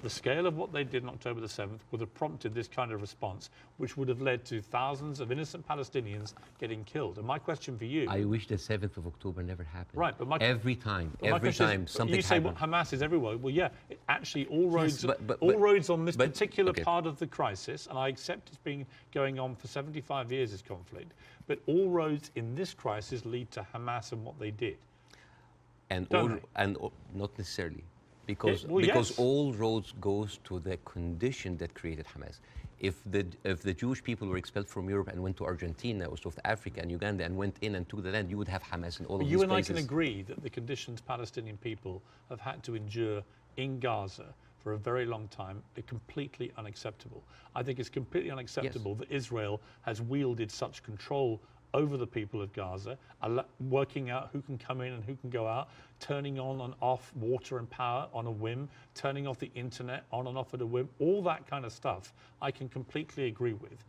S1: the scale of what they did on October the 7th would have prompted this kind of response, which would have led to thousands of innocent Palestinians getting killed. And my question for you...
S2: I wish the 7th of October never happened.
S1: Right, but
S2: every time something happened.
S1: You say, well, Hamas is everywhere. Well, yeah, actually all roads, roads on this particular part of the crisis, and I accept it's been going on for 75 years, this conflict, but all roads in this crisis lead to Hamas and what they did.
S2: And not necessarily. Because all roads goes to the condition that created Hamas. If the Jewish people were expelled from Europe and went to Argentina or South Africa and Uganda and went in and took the land, you would have Hamas in all of these places.
S1: You and I can agree that the conditions Palestinian people have had to endure in Gaza for a very long time are completely unacceptable. I think it's completely unacceptable that Israel has wielded such control over the people of Gaza, working out who can come in and who can go out, turning on and off water and power on a whim, turning off the internet on and off at a whim, all that kind of stuff I can completely agree with.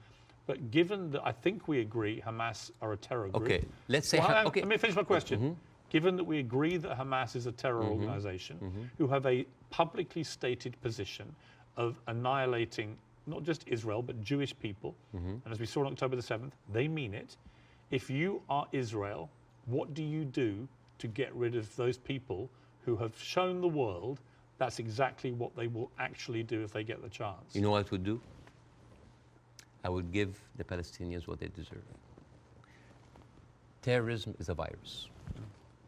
S1: But given that I think we agree Hamas are a terror group.
S2: Okay, let's say...
S1: Let me finish my question. Given that we agree that Hamas is a terror organization who have a publicly stated position of annihilating not just Israel, but Jewish people, and as we saw on October the 7th, they mean it. If you are Israel, what do you do to get rid of those people who have shown the world that's exactly what they will actually do if they get the chance?
S2: You know what I would do? I would give the Palestinians what they deserve. Terrorism is a virus.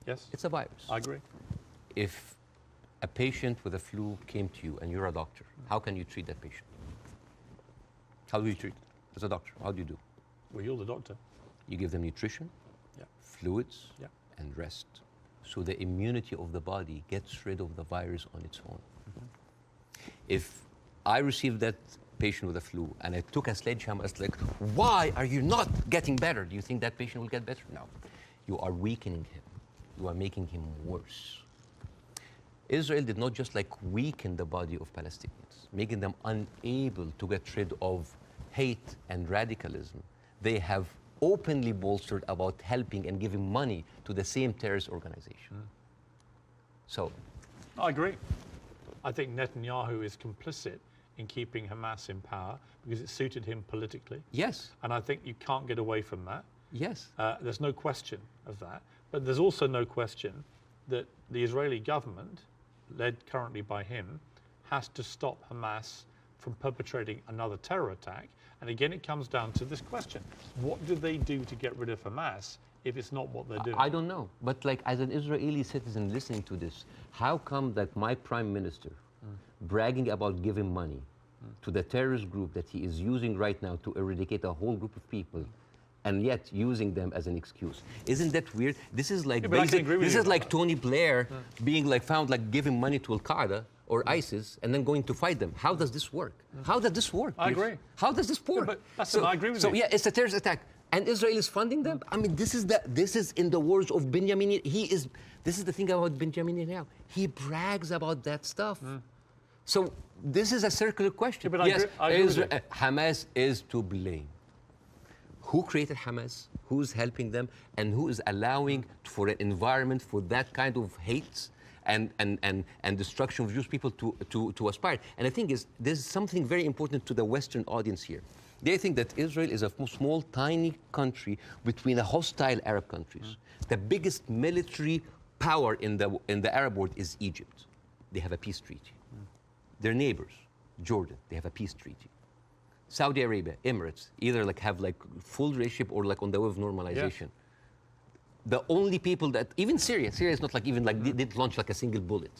S1: Yes?
S2: It's a virus.
S1: I agree.
S2: If a patient with a flu came to you and you're a doctor, how can you treat that patient? How do you treat it as a doctor? How do you do?
S1: Well, you're the doctor.
S2: You give them nutrition, fluids, and rest. So the immunity of the body gets rid of the virus on its own. If I received that patient with a flu and I took a sledgehammer, it's like, why are you not getting better? Do you think that patient will get better? No. You are weakening him. You are making him worse. Israel did not just like weaken the body of Palestinians, making them unable to get rid of hate and radicalism. They have openly bolstered about helping and giving money to the same terrorist organization. So
S1: I agree. I think Netanyahu is complicit in keeping Hamas in power because it suited him politically.
S2: Yes.
S1: And I think you can't get away from that.
S2: Yes.
S1: There's no question of that. But there's also no question that the Israeli government, led currently by him, has to stop Hamas from perpetrating another terror attack. And again, it comes down to this question. What do they do to get rid of Hamas if it's not what they're doing?
S2: I don't know. But like, as an Israeli citizen listening to this, how come that my prime minister bragging about giving money to the terrorist group that he is using right now to eradicate a whole group of people, and yet using them as an excuse? Isn't that weird? This is like this is like Tony Blair being like found like giving money to Al Qaeda or ISIS and then going to fight them. How does this work? How does this work?
S1: I agree.
S2: How does this work?
S1: But I agree with you.
S2: So yeah, it's a terrorist attack, and Israel is funding them. I mean, this is in the words of Benjamin. This is the thing about Benjamin Netanyahu. He brags about that stuff. So this is a circular question.
S1: Yeah, but
S2: yes,
S1: I agree with you.
S2: Hamas is to blame. Who created Hamas? Who's helping them? And who is allowing for an environment for that kind of hate and destruction of Jewish people to aspire? And the thing is, there's something very important to the Western audience here. They think that Israel is a small, tiny country between a hostile Arab countries. The biggest military power in the Arab world is Egypt. They have a peace treaty. Their neighbors, Jordan, they have a peace treaty. Saudi Arabia, Emirates, either like have like full relationship or like on the way of normalization. The only people that, even Syria is not like even like they didn't launch like a single bullet.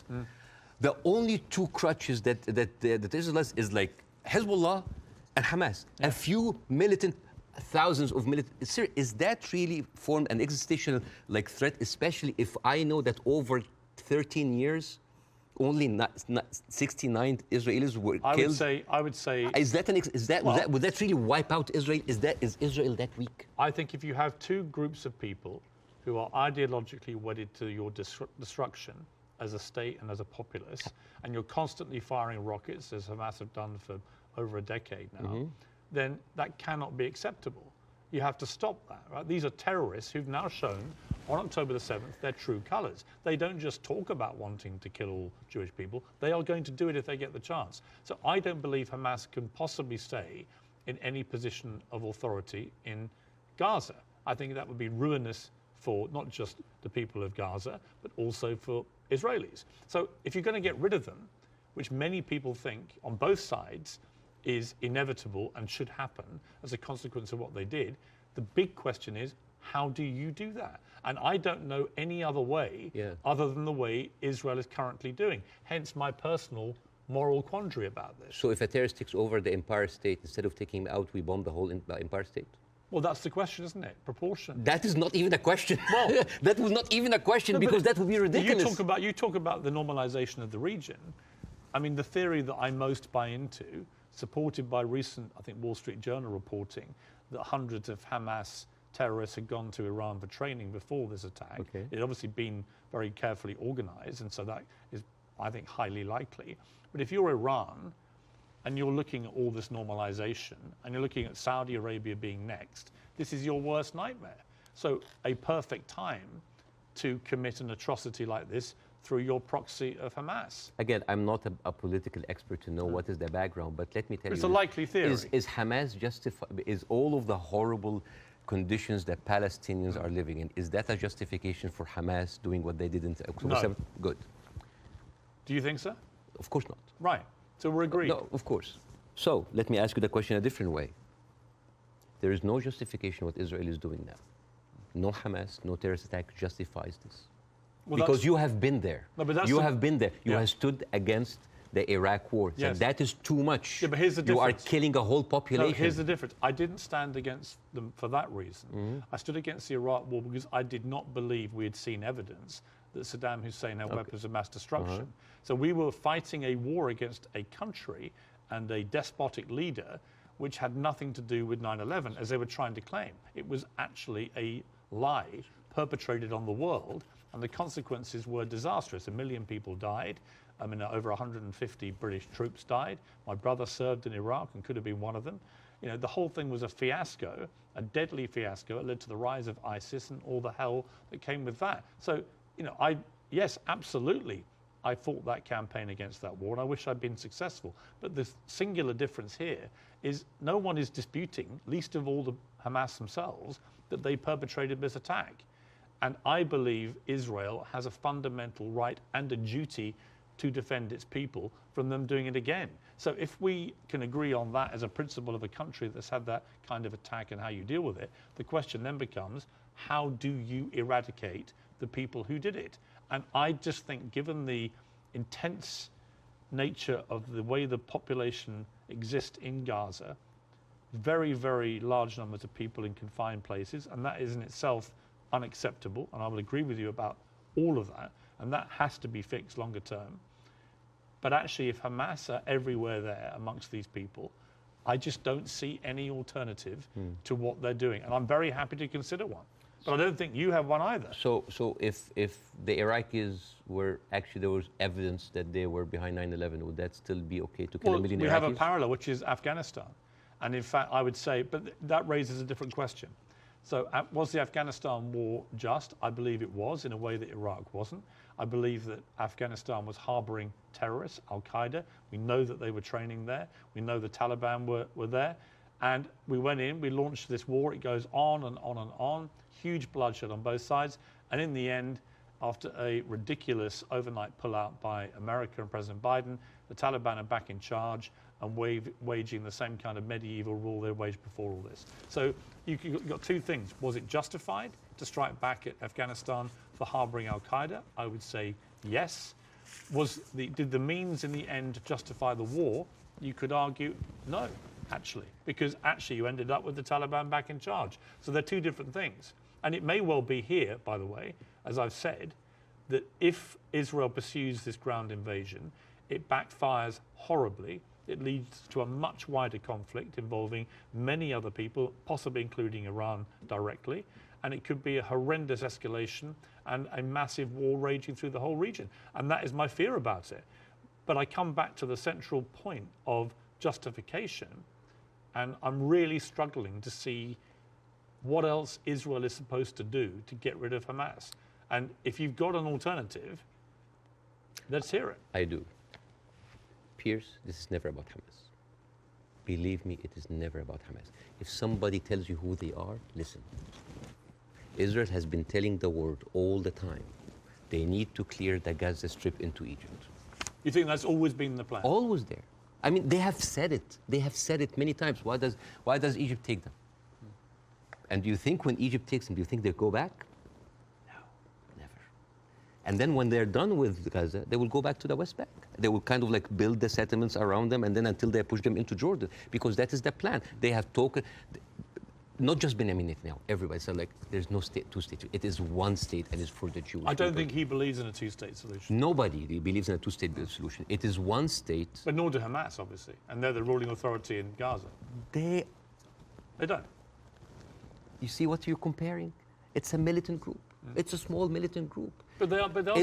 S2: The only two crutches that Israel is like Hezbollah and Hamas. A few militant, thousands of militant. Syria, is that really formed an existential like threat, especially if I know that over 13 years, only 69 Israelis were killed?
S1: I would say.
S2: Would that really wipe out Israel? Is Israel that weak?
S1: I think if you have two groups of people who are ideologically wedded to your destruction as a state and as a populace, and you're constantly firing rockets, as Hamas have done for over a decade now, then that cannot be acceptable. You have to stop that, right? These are terrorists who've now shown on October the 7th their true colors. They don't just talk about wanting to kill all Jewish people. They are going to do it if they get the chance. So I don't believe Hamas can possibly stay in any position of authority in Gaza. I think that would be ruinous for not just the people of Gaza, but also for Israelis. So if you're going to get rid of them, which many people think on both sides is inevitable and should happen as a consequence of what they did, the big question is, how do you do that? And I don't know any other way other than the way Israel is currently doing. Hence my personal moral quandary about this.
S2: So if a terrorist takes over the Empire State, instead of taking him out, we bomb the whole Empire State?
S1: Well, that's the question, isn't it? Proportion.
S2: That is not even a question. Well, that was not even a question, because that would be ridiculous.
S1: You talk about the normalization of the region. I mean, the theory that I most buy into, supported by recent, I think, Wall Street Journal reporting, that hundreds of Hamas terrorists had gone to Iran for training before this attack. It had obviously been very carefully organized, and so that is, I think, highly likely. But if you're Iran, and you're looking at all this normalization, and you're looking at Saudi Arabia being next, this is your worst nightmare. So a perfect time to commit an atrocity like this through your proxy of Hamas.
S2: Again, I'm not a political expert to know what is the background, but let me tell you.
S1: It's a likely theory.
S2: Is Hamas justified? Is all of the horrible conditions that Palestinians are living in, is that a justification for Hamas doing what they did in October 7th? Good.
S1: Do you think so?
S2: Of course not.
S1: Right. So we're agreed.
S2: No, of course. So let me ask you the question a different way. There is no justification what Israel is doing now. No Hamas, no terrorist attack justifies this. Well, because you have been there. No, but you have been there. You have stood against the Iraq war.
S1: Yes.
S2: And that is too much.
S1: Yeah, but here's the difference.
S2: You are killing a whole population.
S1: No, here's the difference. I didn't stand against them for that reason. I stood against the Iraq war because I did not believe we had seen evidence that Saddam Hussein had weapons of mass destruction. So we were fighting a war against a country and a despotic leader which had nothing to do with 9/11, as they were trying to claim. It was actually a lie perpetrated on the world, and the consequences were disastrous. 1 million people died. I mean, over 150 British troops died. My brother served in Iraq and could have been one of them. You know, the whole thing was a fiasco, a deadly fiasco. It led to the rise of ISIS and all the hell that came with that. So, you know, yes, absolutely, I fought that campaign against that war, and I wish I'd been successful. But the singular difference here is no one is disputing, least of all the Hamas themselves, that they perpetrated this attack. And I believe Israel has a fundamental right and a duty to defend its people from them doing it again. So if we can agree on that as a principle of a country that's had that kind of attack and how you deal with it, the question then becomes, how do you eradicate the people who did it? And I just think, given the intense nature of the way the population exists in Gaza, very, very large numbers of people in confined places, and that is in itself unacceptable, and I will agree with you about all of that, and that has to be fixed longer term. But actually, if Hamas are everywhere there amongst these people, I just don't see any alternative to what they're doing. And I'm very happy to consider one. But I don't think you have one either.
S2: So if the Iraqis were actually, there was evidence that they were behind 9/11, would that still be okay to kill a million Iraqis?
S1: We have a parallel, which is Afghanistan. And in fact, I would say, but that raises a different question. So was the Afghanistan war just? I believe it was, in a way that Iraq wasn't. I believe that Afghanistan was harboring terrorists, Al-Qaeda. We know that they were training there. We know the Taliban were there. And we went in, we launched this war. It goes on and on and on. Huge bloodshed on both sides. And in the end, after a ridiculous overnight pullout by America and President Biden, the Taliban are back in charge and waging the same kind of medieval rule they waged before all this. So you've got two things. Was it justified to strike back at Afghanistan for harboring Al-Qaeda? I would say yes. Did the means in the end justify the war? You could argue no, actually, because actually you ended up with the Taliban back in charge. So they're two different things. And it may well be here, by the way, as I've said, that if Israel pursues this ground invasion, it backfires horribly. It leads to a much wider conflict involving many other people, possibly including Iran directly. And it could be a horrendous escalation and a massive war raging through the whole region. And that is my fear about it. But I come back to the central point of justification, and I'm really struggling to see what else Israel is supposed to do to get rid of Hamas. And if you've got an alternative, let's hear it.
S2: I do. Pierce, this is never about Hamas. Believe me, it is never about Hamas. If somebody tells you who they are, listen. Israel has been telling the world all the time, they need to clear the Gaza Strip into Egypt.
S1: You think that's always been the plan?
S2: Always there. I mean, they have said it. They have said it many times. Why does Egypt take them? And do you think when Egypt takes them, do you think they'll go back? No, never. And then when they're done with Gaza, they will go back to the West Bank. They will kind of like build the settlements around them, and then until they push them into Jordan, because that is the plan. They have talked, not just Benjamin Netanyahu, everybody said like, there's no state, two states. It is one state, and it's for the Jewish
S1: I don't
S2: people.
S1: think he believes in a two-state solution.
S2: Nobody believes in a two-state solution. It is one state.
S1: But nor do Hamas, obviously, and they're the ruling authority in Gaza. They don't.
S2: You see what you're comparing? It's a militant group. It's a small militant group.
S1: But they are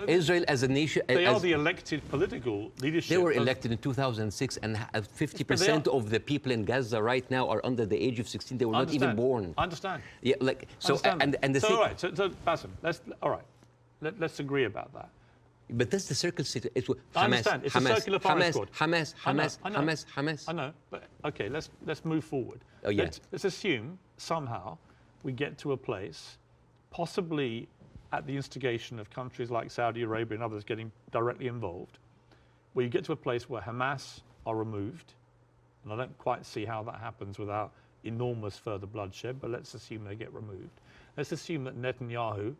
S2: Israel as a nation.
S1: They are the elected political leadership.
S2: They were elected in 2006, and 50% of the people in Gaza right now are under the age of 16. They were not even born.
S1: I understand.
S2: Yeah, like so. And the
S1: all right. So Bاسم, let's agree about that.
S2: But that's the circle state. It's
S1: I understand. It's a circular firing squad.
S2: Hamas.
S1: I know. But okay, let's move forward.
S2: Oh, yeah.
S1: Let's assume somehow we get to a place, possibly at the instigation of countries like Saudi Arabia and others getting directly involved, where you get to a place where Hamas are removed, and I don't quite see how that happens without enormous further bloodshed, but let's assume they get removed. Let's assume that Netanyahu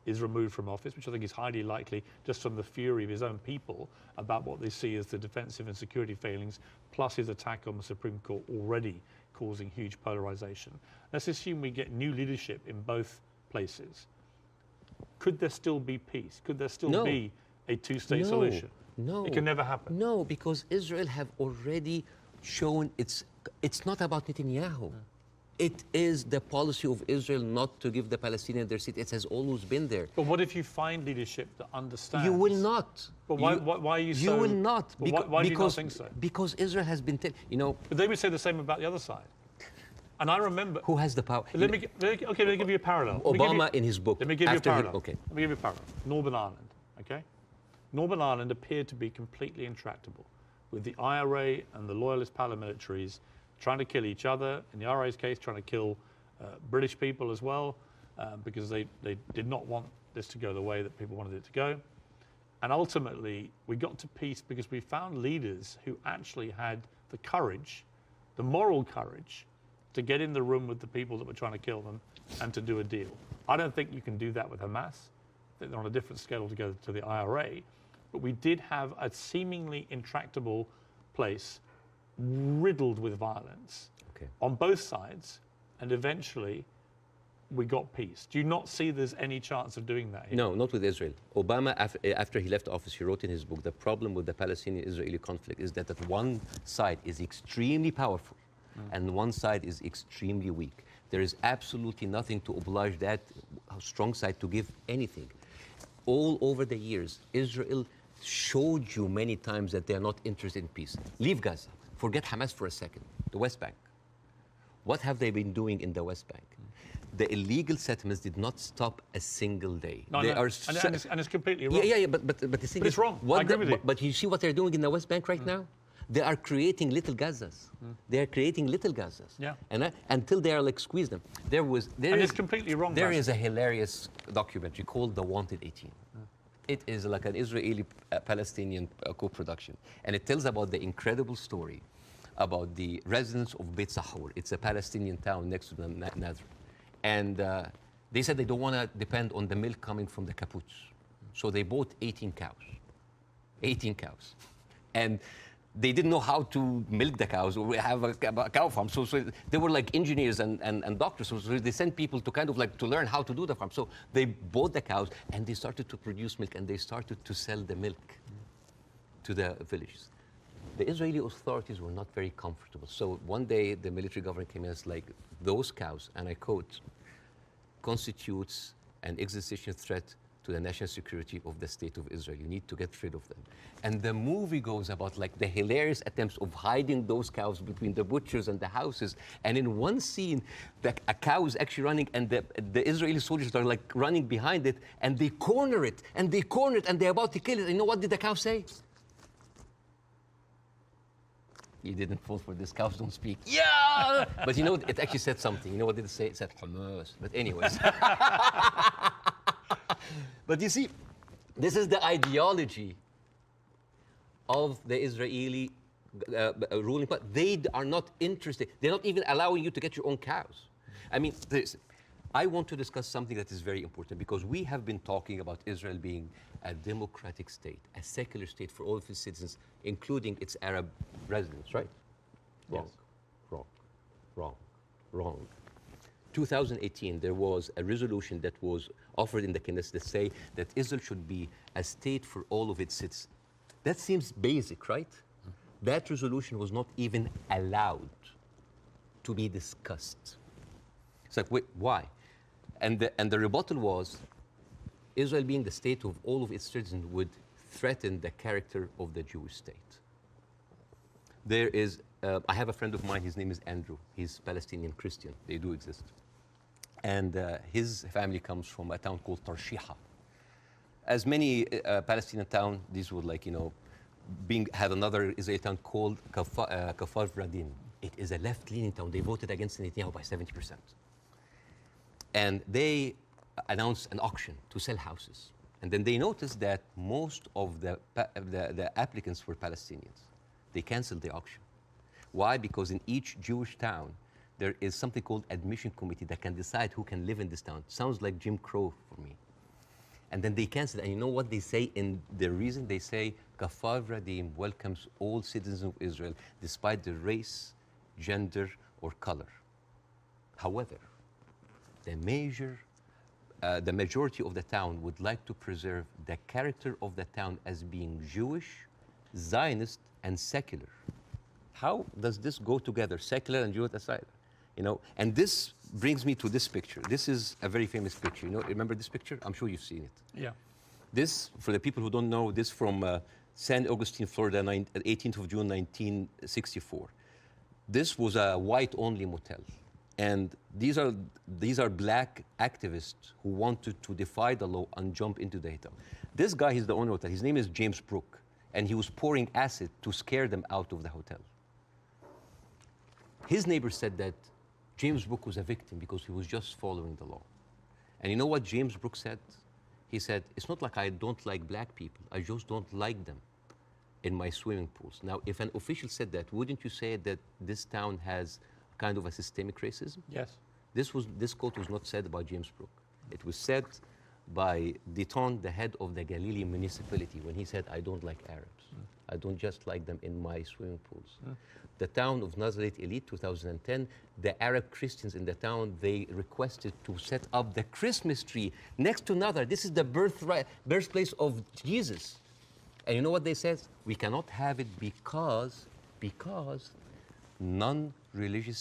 S1: is removed from office, which I think is highly likely just from the fury of his own people about what they see as the defensive and security failings, plus his attack on the Supreme Court already causing huge polarization. Let's assume we get new leadership in both places. Could there still be peace? Could there still be a two-state solution?
S2: No.
S1: It can never happen.
S2: No, because Israel have already shown it's not about Netanyahu. It is the policy of Israel not to give the Palestinians their seat. It has always been there.
S1: But what if you find leadership that understands?
S2: You will not.
S1: But why are you so...
S2: You will not.
S1: Why do you not think so?
S2: Because Israel has been...
S1: But they would say the same about the other side. And I remember...
S2: Who has the power?
S1: Let me give you a parallel.
S2: Obama in his book...
S1: Let me give you a parallel.
S2: Okay.
S1: Let me give you a parallel. Northern Ireland, okay? Northern Ireland appeared to be completely intractable, with the IRA and the loyalist paramilitaries trying to kill each other. In the IRA's case, trying to kill British people as well, because they did not want this to go the way that people wanted it to go. And ultimately, we got to peace because we found leaders who actually had the courage, the moral courage, to get in the room with the people that were trying to kill them and to do a deal. I don't think you can do that with Hamas. I think they're on a different scale altogether to the IRA. But we did have a seemingly intractable place riddled with violence on both sides, and eventually we got peace. Do you not see there's any chance of doing that here?
S2: No, not with Israel. Obama, after he left office, he wrote in his book, the problem with the Palestinian-Israeli conflict is that one side is extremely powerful and one side is extremely weak. There is absolutely nothing to oblige that strong side to give anything. All over the years, Israel showed you many times that they are not interested in peace. Leave Gaza. Forget Hamas for a second. The West Bank. What have they been doing in the West Bank? The illegal settlements did not stop a single day.
S1: No,
S2: they
S1: no.
S2: are
S1: and it's completely wrong.
S2: Yeah, but the thing
S1: But
S2: is,
S1: it's wrong. I agree with you.
S2: But you see what they're doing in the West Bank right now? They are creating little Gazas. They are creating little Gazas.
S1: Yeah.
S2: And until they are like squeeze them.
S1: It's completely wrong.
S2: There is a hilarious documentary called The Wanted 18. It is like an Israeli-Palestinian co-production. And it tells about the incredible story about the residents of Beit Sahur. It's a Palestinian town next to the Nazareth. And they said they don't want to depend on the milk coming from the kibbutz. So they bought 18 cows. 18 cows. And they didn't know how to milk the cows or have a cow farm. So they were like engineers and doctors. So they sent people to kind of like to learn how to do the farm. So they bought the cows and they started to produce milk and they started to sell the milk to the villages. The Israeli authorities were not very comfortable. So one day the military government came in and was like, those cows, and I quote, constitutes an existential threat to the national security of the state of Israel. You need to get rid of them. And the movie goes about like the hilarious attempts of hiding those cows between the butchers and the houses. And in one scene, a cow is actually running and the Israeli soldiers are like running behind it and they corner it and they're about to kill it. And you know what did the cow say? You didn't fall for this, cows don't speak. Yeah! But you know, it actually said something. You know what did it say? It said Hamas. But anyways. But you see, this is the ideology of the Israeli ruling party. They are not interested. They're not even allowing you to get your own cows. I mean, I want to discuss something that is very important because we have been talking about Israel being a democratic state, a secular state for all of its citizens, including its Arab residents, right? Wrong,
S1: Yes.
S2: wrong. 2018, there was a resolution that was offered in the Knesset that say that Israel should be a state for all of its citizens. That seems basic, right? That resolution was not even allowed to be discussed. It's like, wait, why? And the rebuttal was, Israel being the state of all of its citizens would threaten the character of the Jewish state. There is, I have a friend of mine, his name is Andrew. He's Palestinian Christian. They do exist. And his family comes from a town called Tarshiha. As many Palestinian towns, these would like, you know, had another Israeli town called Kafar Vradim. It is a left-leaning town. They voted against Netanyahu by 70%. And they announced an auction to sell houses. And then they noticed that most of the applicants were Palestinians. They canceled the auction. Why? Because in each Jewish town, there is something called admission committee that can decide who can live in this town. Sounds like Jim Crow for me. And then they canceled. And you know what they say in the reason? They say, Kafar Vradim welcomes all citizens of Israel despite their race, gender, or color. However, the majority of the town would like to preserve the character of the town as being Jewish, Zionist, and secular. How does this go together, secular and Jewish aside? You know, and this brings me to this picture. This is a very famous picture. You know, remember this picture? I'm sure you've seen it.
S1: Yeah.
S2: This, for the people who don't know, this from San Augustine, Florida, 18th of June, 1964. This was a white-only motel. And these are black activists who wanted to defy the law and jump into the hotel. This guy, he's the owner of the hotel. His name is James Brooke, and he was pouring acid to scare them out of the hotel. His neighbor said that James Brooke was a victim because he was just following the law. And you know what James Brooke said? He said, it's not like I don't like black people. I just don't like them in my swimming pools. Now, if an official said that, wouldn't you say that this town has kind of a systemic racism?
S1: Yes.
S2: This quote was not said by James Brooke. It was said by Deton, the head of the Galilee municipality, when he said, I don't like Arabs. I don't just like them in my swimming pools. The town of Nazareth Elite, 2010, the Arab Christians in the town, they requested to set up the Christmas tree next to Nazareth. This is the birthplace of Jesus. And you know what they said? We cannot have it because non-Jewish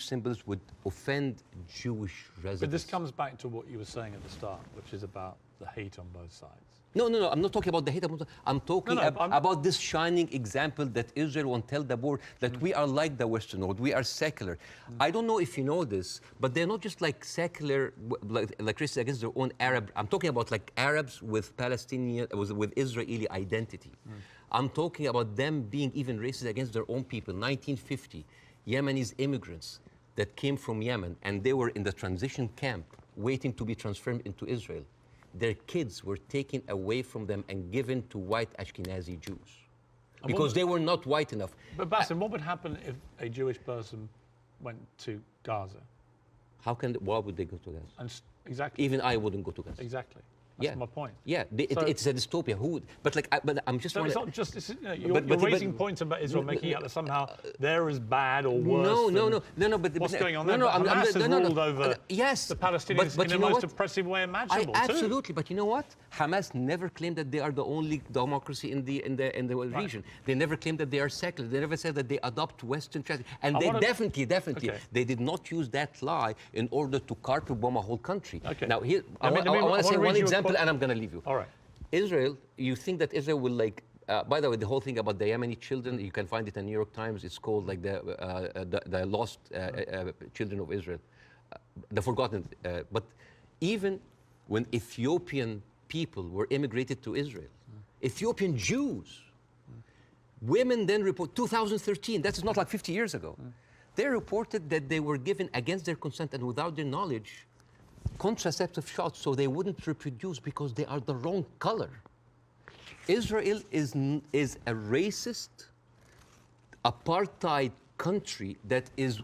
S2: symbols would offend Jewish residents.
S1: But this comes back to what you were saying at the start, which is about the hate on both sides.
S2: No, I'm not talking about the hate. I'm talking about this shining example that Israel won't tell the world that we are like the Western world. We are secular. I don't know if you know this, but they're not just like secular, like Christians against their own Arab. I'm talking about like Arabs with Palestinian, with Israeli identity. I'm talking about them being even racist against their own people. 1950, Yemenis immigrants that came from Yemen, and they were in the transition camp waiting to be transferred into Israel. Their kids were taken away from them and given to white Ashkenazi Jews because they were not white enough.
S1: But Basim, what would happen if a Jewish person went to Gaza?
S2: Why would they go to Gaza?
S1: Exactly.
S2: Even I wouldn't go to Gaza.
S1: Exactly. That's my point.
S2: Yeah, it's a dystopia. But I'm just.
S1: So it's not just. You're raising points about Israel, making out that somehow they're as bad or worse.
S2: No. But
S1: what's going on there? Hamas has ruled over the Palestinians in the most oppressive way imaginable.
S2: Absolutely, but you know what? Hamas never claimed that they are the only democracy in the region. They never claimed that they are secular. They never said that they adopt Western tradition. And they definitely, they did not use that lie in order to carpet bomb a whole country.
S1: Okay.
S2: Now here, I want to say one example. And I'm going to leave you.
S1: All right.
S2: Israel, you think that Israel will by the way, the whole thing about the Yemeni children, you can find it in New York Times. It's called like the lost children of Israel, the forgotten. But even when Ethiopian people were immigrated to Israel, Ethiopian Jews, women then report 2013. That is not like 50 years ago. They reported that they were given against their consent and without their knowledge contraceptive shots so they wouldn't reproduce because they are the wrong color. Israel is a racist, apartheid country that is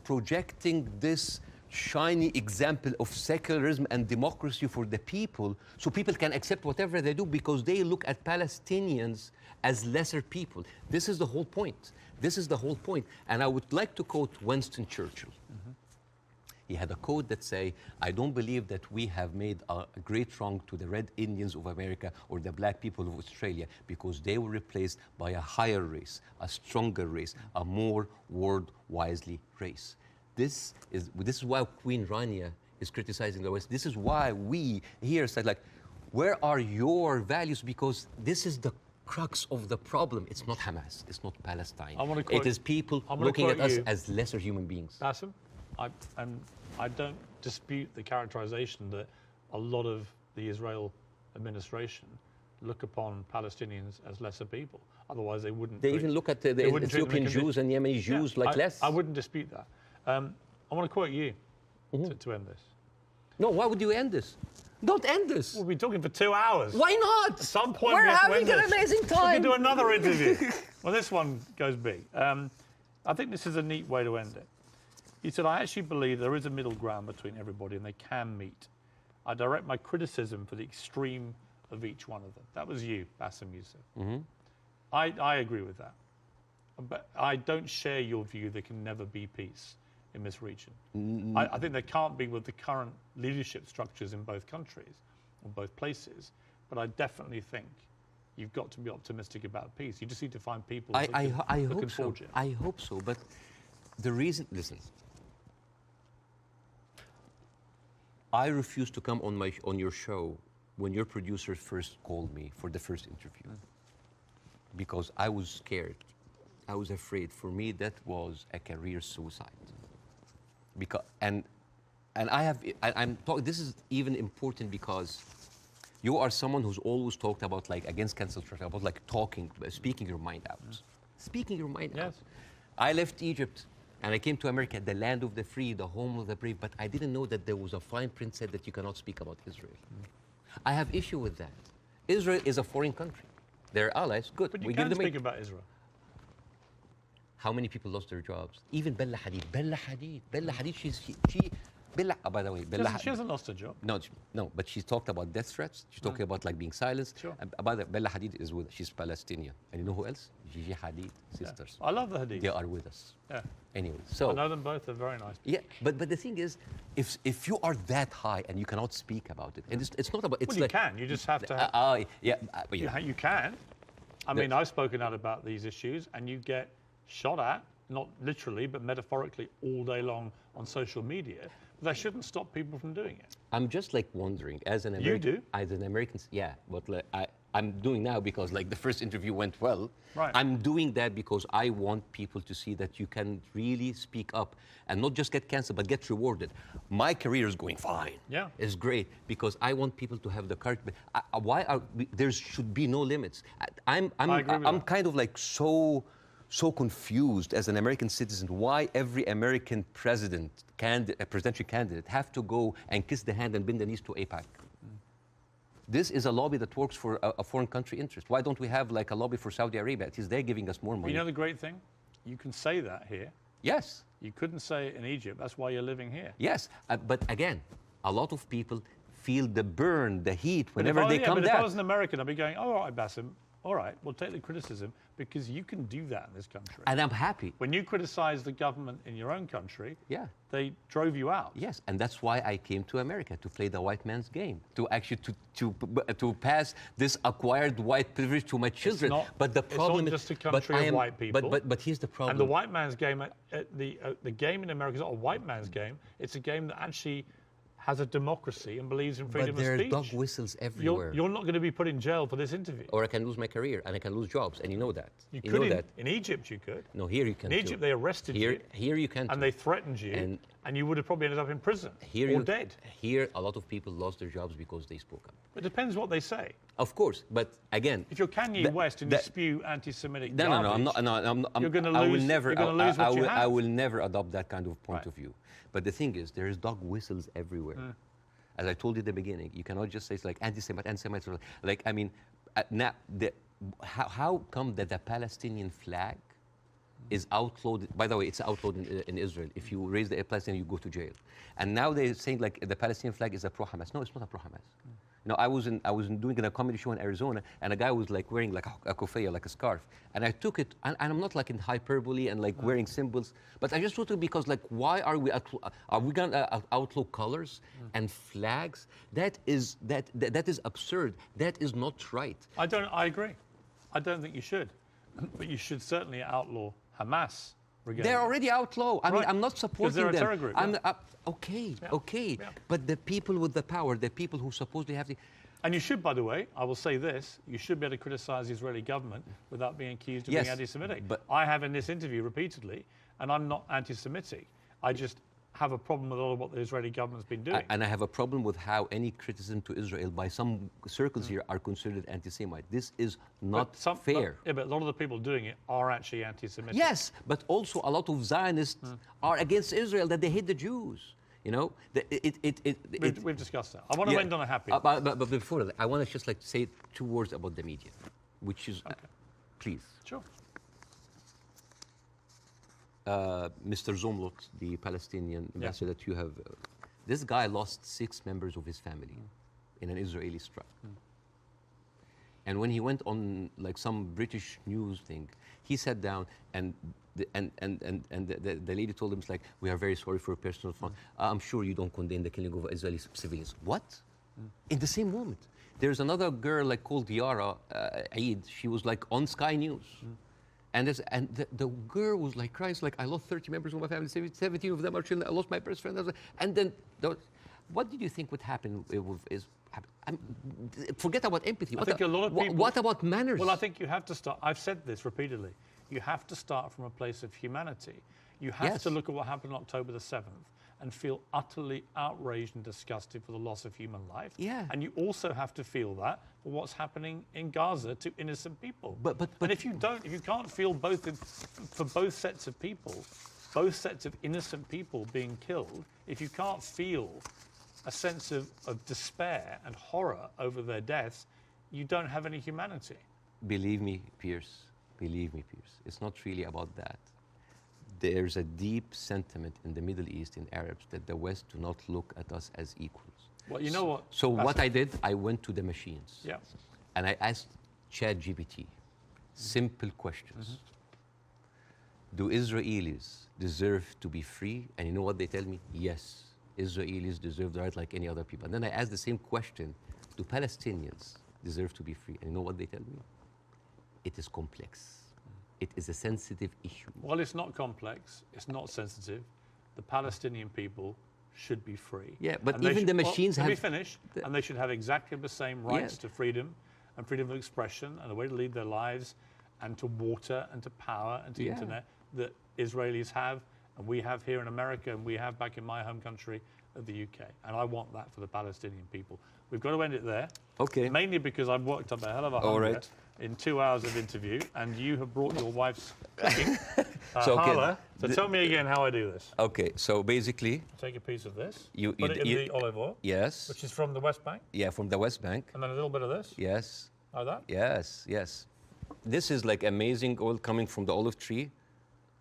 S2: projecting this shiny example of secularism and democracy for the people so people can accept whatever they do because they look at Palestinians as lesser people. This is the whole point. This is the whole point. And I would like to quote Winston Churchill. He had a quote that say, I don't believe that we have made a great wrong to the Red Indians of America or the black people of Australia because they were replaced by a higher race, a stronger race, a more world-wisely race. This is why Queen Rania is criticizing the West. This is why we here said, like, where are your values? Because this is the crux of the problem. It's not Hamas. It's not Palestine. It is people looking at us as lesser human beings.
S1: Basim? I don't dispute the characterization that a lot of the Israel administration look upon Palestinians as lesser people. Otherwise, they wouldn't.
S2: They even look at the Ethiopian Jews and Yemeni Jews like less.
S1: I wouldn't dispute that. I want to quote you to end this.
S2: No, why would you end this? Don't end this.
S1: We'll be talking for 2 hours.
S2: Why not?
S1: At some point,
S2: we're having an amazing time.
S1: We can do another interview. Well, this one goes big. I think this is a neat way to end it. He said, I actually believe there is a middle ground between everybody and they can meet. I direct my criticism for the extreme of each one of them. That was you, Basim Yusuf. I agree with that. But I don't share your view there can never be peace in this region. I think there can't be with the current leadership structures in both countries or both places. But I definitely think you've got to be optimistic about peace. You just need to find people who can forge it.
S2: I hope so. But the reason, listen, I refused to come on your show when your producer first called me for the first interview because I was scared. I was afraid. For me, that was a career suicide. Because and I'm talking. This is even important because you are someone who's always talked about like against cancel culture, about like speaking your mind out, speaking your mind out. I left Egypt and I came to America, the land of the free, the home of the brave. But I didn't know that there was a fine print said that you cannot speak about Israel. I have issue with that. Israel is a foreign country. They're allies. Good.
S1: But you can speak about Israel.
S2: How many people lost their jobs? Even Bella Hadid. Bella Hadid, by the way,
S1: She hasn't lost her job.
S2: No, but she talked about death threats. She's talking about like being silenced.
S1: Sure.
S2: By the way, Bella Hadid she's Palestinian. And you know who else? Gigi Hadid, sisters.
S1: I love the Hadid.
S2: They are with us.
S1: Yeah.
S2: Anyway, so.
S1: I know them both, they're very nice.
S2: Yeah, but the thing is, if you are that high and you cannot speak about it, and it's not about, it's
S1: Well, you can, you just have to have, you can. I mean, I've spoken out about these issues and you get shot at, not literally, but metaphorically all day long on social media. But that shouldn't stop people from doing it.
S2: I'm just like wondering, as an American.
S1: You do?
S2: As an American, yeah, but like, I'm doing now because like the first interview went well.
S1: Right.
S2: I'm doing that because I want people to see that you can really speak up and not just get canceled, but get rewarded. My career is going fine.
S1: Yeah.
S2: It's great because I want people to have the courage. There should be no limits. I'm kind of like so confused as an American citizen why every American presidential candidate have to go and kiss the hand and bend the knees to AIPAC. This is a lobby that works for a foreign country interest. Why don't we have like a lobby for Saudi Arabia? It is they're giving us more money.
S1: You know the great thing? You can say that here.
S2: Yes.
S1: You couldn't say it in Egypt. That's why you're living here.
S2: Yes, but again, a lot of people feel the burn, the heat whenever they come down.
S1: But if I was an American, I'd be going, oh, all right, Basim, all right, we'll take the criticism because you can do that in this country.
S2: And I'm happy.
S1: When you criticize the government in your own country,
S2: yeah,
S1: they drove you out.
S2: Yes, and that's why I came to America, to play the white man's game, to actually to pass this acquired white privilege to my children.
S1: But the problem is, it's not just a country of white people.
S2: But here's the problem.
S1: And the white man's game, the game in America is not a white man's game. It's a game that actually has a democracy and believes in freedom of speech.
S2: But there are dog whistles everywhere.
S1: You're not going to be put in jail for this interview.
S2: Or I can lose my career and I can lose jobs, and you know that.
S1: You could in Egypt, you could.
S2: No, here you can't.
S1: In Egypt, they arrested you.
S2: Here you can't.
S1: And they threatened you, and you would have probably ended up in prison or dead.
S2: Here, a lot of people lost their jobs because they spoke up.
S1: It depends what they say.
S2: Of course, but again,
S1: if you're Kanye West and you spew anti-Semitic garbage,
S2: I'm not.
S1: You're going to lose.
S2: I will never adopt that kind of point of view. But the thing is, there is dog whistles everywhere. As I told you at the beginning, you cannot just say it's like anti-Semites. Like, I mean, now, how come that the Palestinian flag is outlawed? By the way, it's outlawed in Israel. If you raise the Palestinian, you go to jail. And now they're saying like the Palestinian flag is a pro-Hamas. No, it's not a pro-Hamas. You know, I was doing a comedy show in Arizona, and a guy was like wearing like a kufiyya, like a scarf, and I took it, and I'm not like in hyperbole and like wearing symbols, but I just took it because like, why are we gonna outlaw colors and flags? That is absurd. That is not right.
S1: I agree. I don't think you should, but you should certainly outlaw Hamas.
S2: They're already outlawed. I mean, I'm not supporting them.
S1: Because they're a terror group.
S2: Okay. But the people with the power, the people who supposedly have the...
S1: And you should, by the way, I will say this, you should be able to criticize the Israeli government without being accused of being anti-Semitic. But I have in this interview repeatedly, and I'm not anti-Semitic. I just have a problem with all of what the Israeli government's been doing.
S2: And I have a problem with how any criticism to Israel by some circles here are considered anti-Semite. This is not fair.
S1: But a lot of the people doing it are actually anti-Semitic.
S2: Yes, but also a lot of Zionists are against Israel, that they hate the Jews. You know,
S1: we've discussed that. I want to end on a happy.
S2: But before that, I want to just like say 2 words about the media, which is, please.
S1: Sure.
S2: Mr. Zomlot, the Palestinian ambassador that you have, this guy lost 6 members of his family in an Israeli strike. And when he went on like some British news thing, he sat down and the lady told him, it's like, we are very sorry for your personal fund. I'm sure you don't condemn the killing of Israeli civilians. What? In the same moment. There's another girl like called Yara Eid. She was like on Sky News. And the girl was like crying, like, I lost 30 members of my family, 17 of them are children, I lost my best friend. And then, what did you think would happen? Forget about empathy.
S1: I think a lot of people...
S2: What about manners?
S1: Well, I think you have to start, I've said this repeatedly, you have to start from a place of humanity. You have
S2: Yes.
S1: to look at what happened on October the 7th and feel utterly outraged and disgusted for the loss of human life.
S2: Yeah.
S1: And you also have to feel that for what's happening in Gaza to innocent people.
S2: But
S1: and if you can't feel both for both sets of people, both sets of innocent people being killed, if you can't feel a sense of despair and horror over their deaths, you don't have any humanity.
S2: Believe me, Pierce, it's not really about that. There's a deep sentiment in the Middle East, in Arabs, that the West do not look at us as equals.
S1: Well, you know what?
S2: So what I did, I went to the machines.
S1: Yeah.
S2: And I asked ChatGPT simple questions. Do Israelis deserve to be free? And you know what they tell me? Yes, Israelis deserve the right like any other people. And then I asked the same question, do Palestinians deserve to be free? And you know what they tell me? It is complex. It is a sensitive issue.
S1: Well, it's not complex. It's not sensitive. The Palestinian people should be free.
S2: Yeah, but
S1: And they
S2: even the machines
S1: let me
S2: have-
S1: finish. And they should have exactly the same rights to freedom and freedom of expression and a way to lead their lives and to water and to power and to
S2: Yeah.
S1: internet that Israelis have and we have here in America and we have back in my home country of the UK. And I want that for the Palestinian people. We've got to end it there.
S2: Okay.
S1: Mainly because I've worked up a hell of a
S2: All
S1: hunger
S2: right.
S1: in 2 hours of interview, and you have brought your wife's cooking.
S2: So, okay,
S1: Hala. So tell me again how I do this.
S2: Okay, so basically,
S1: Take a piece of this,
S2: You-
S1: put
S2: you-
S1: it in
S2: you-
S1: the olive oil,
S2: yes,
S1: which is from the West Bank,
S2: yeah, from the West Bank,
S1: and then a little bit of this,
S2: yes,
S1: like that.
S2: yes. This is like amazing oil coming from the olive tree.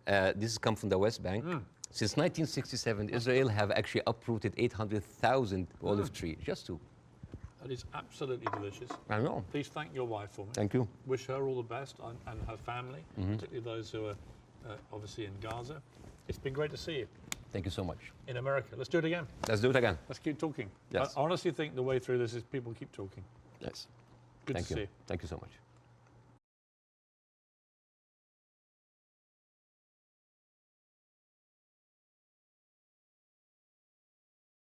S2: This has come from the West Bank. Since 1967, Israel have actually uprooted 800,000 olive trees, just to.
S1: That is absolutely delicious.
S2: I know.
S1: Please thank your wife for me.
S2: Thank you.
S1: Wish her all the best and her family, particularly those who are obviously in Gaza. It's been great to see you
S2: Thank you so much.
S1: in America. Let's do it again.
S2: Let's do it again.
S1: Let's keep talking.
S2: Yes.
S1: I honestly think the way through this is people keep talking.
S2: Yes.
S1: Good
S2: Thank
S1: to
S2: you.
S1: see you.
S2: Thank you so much.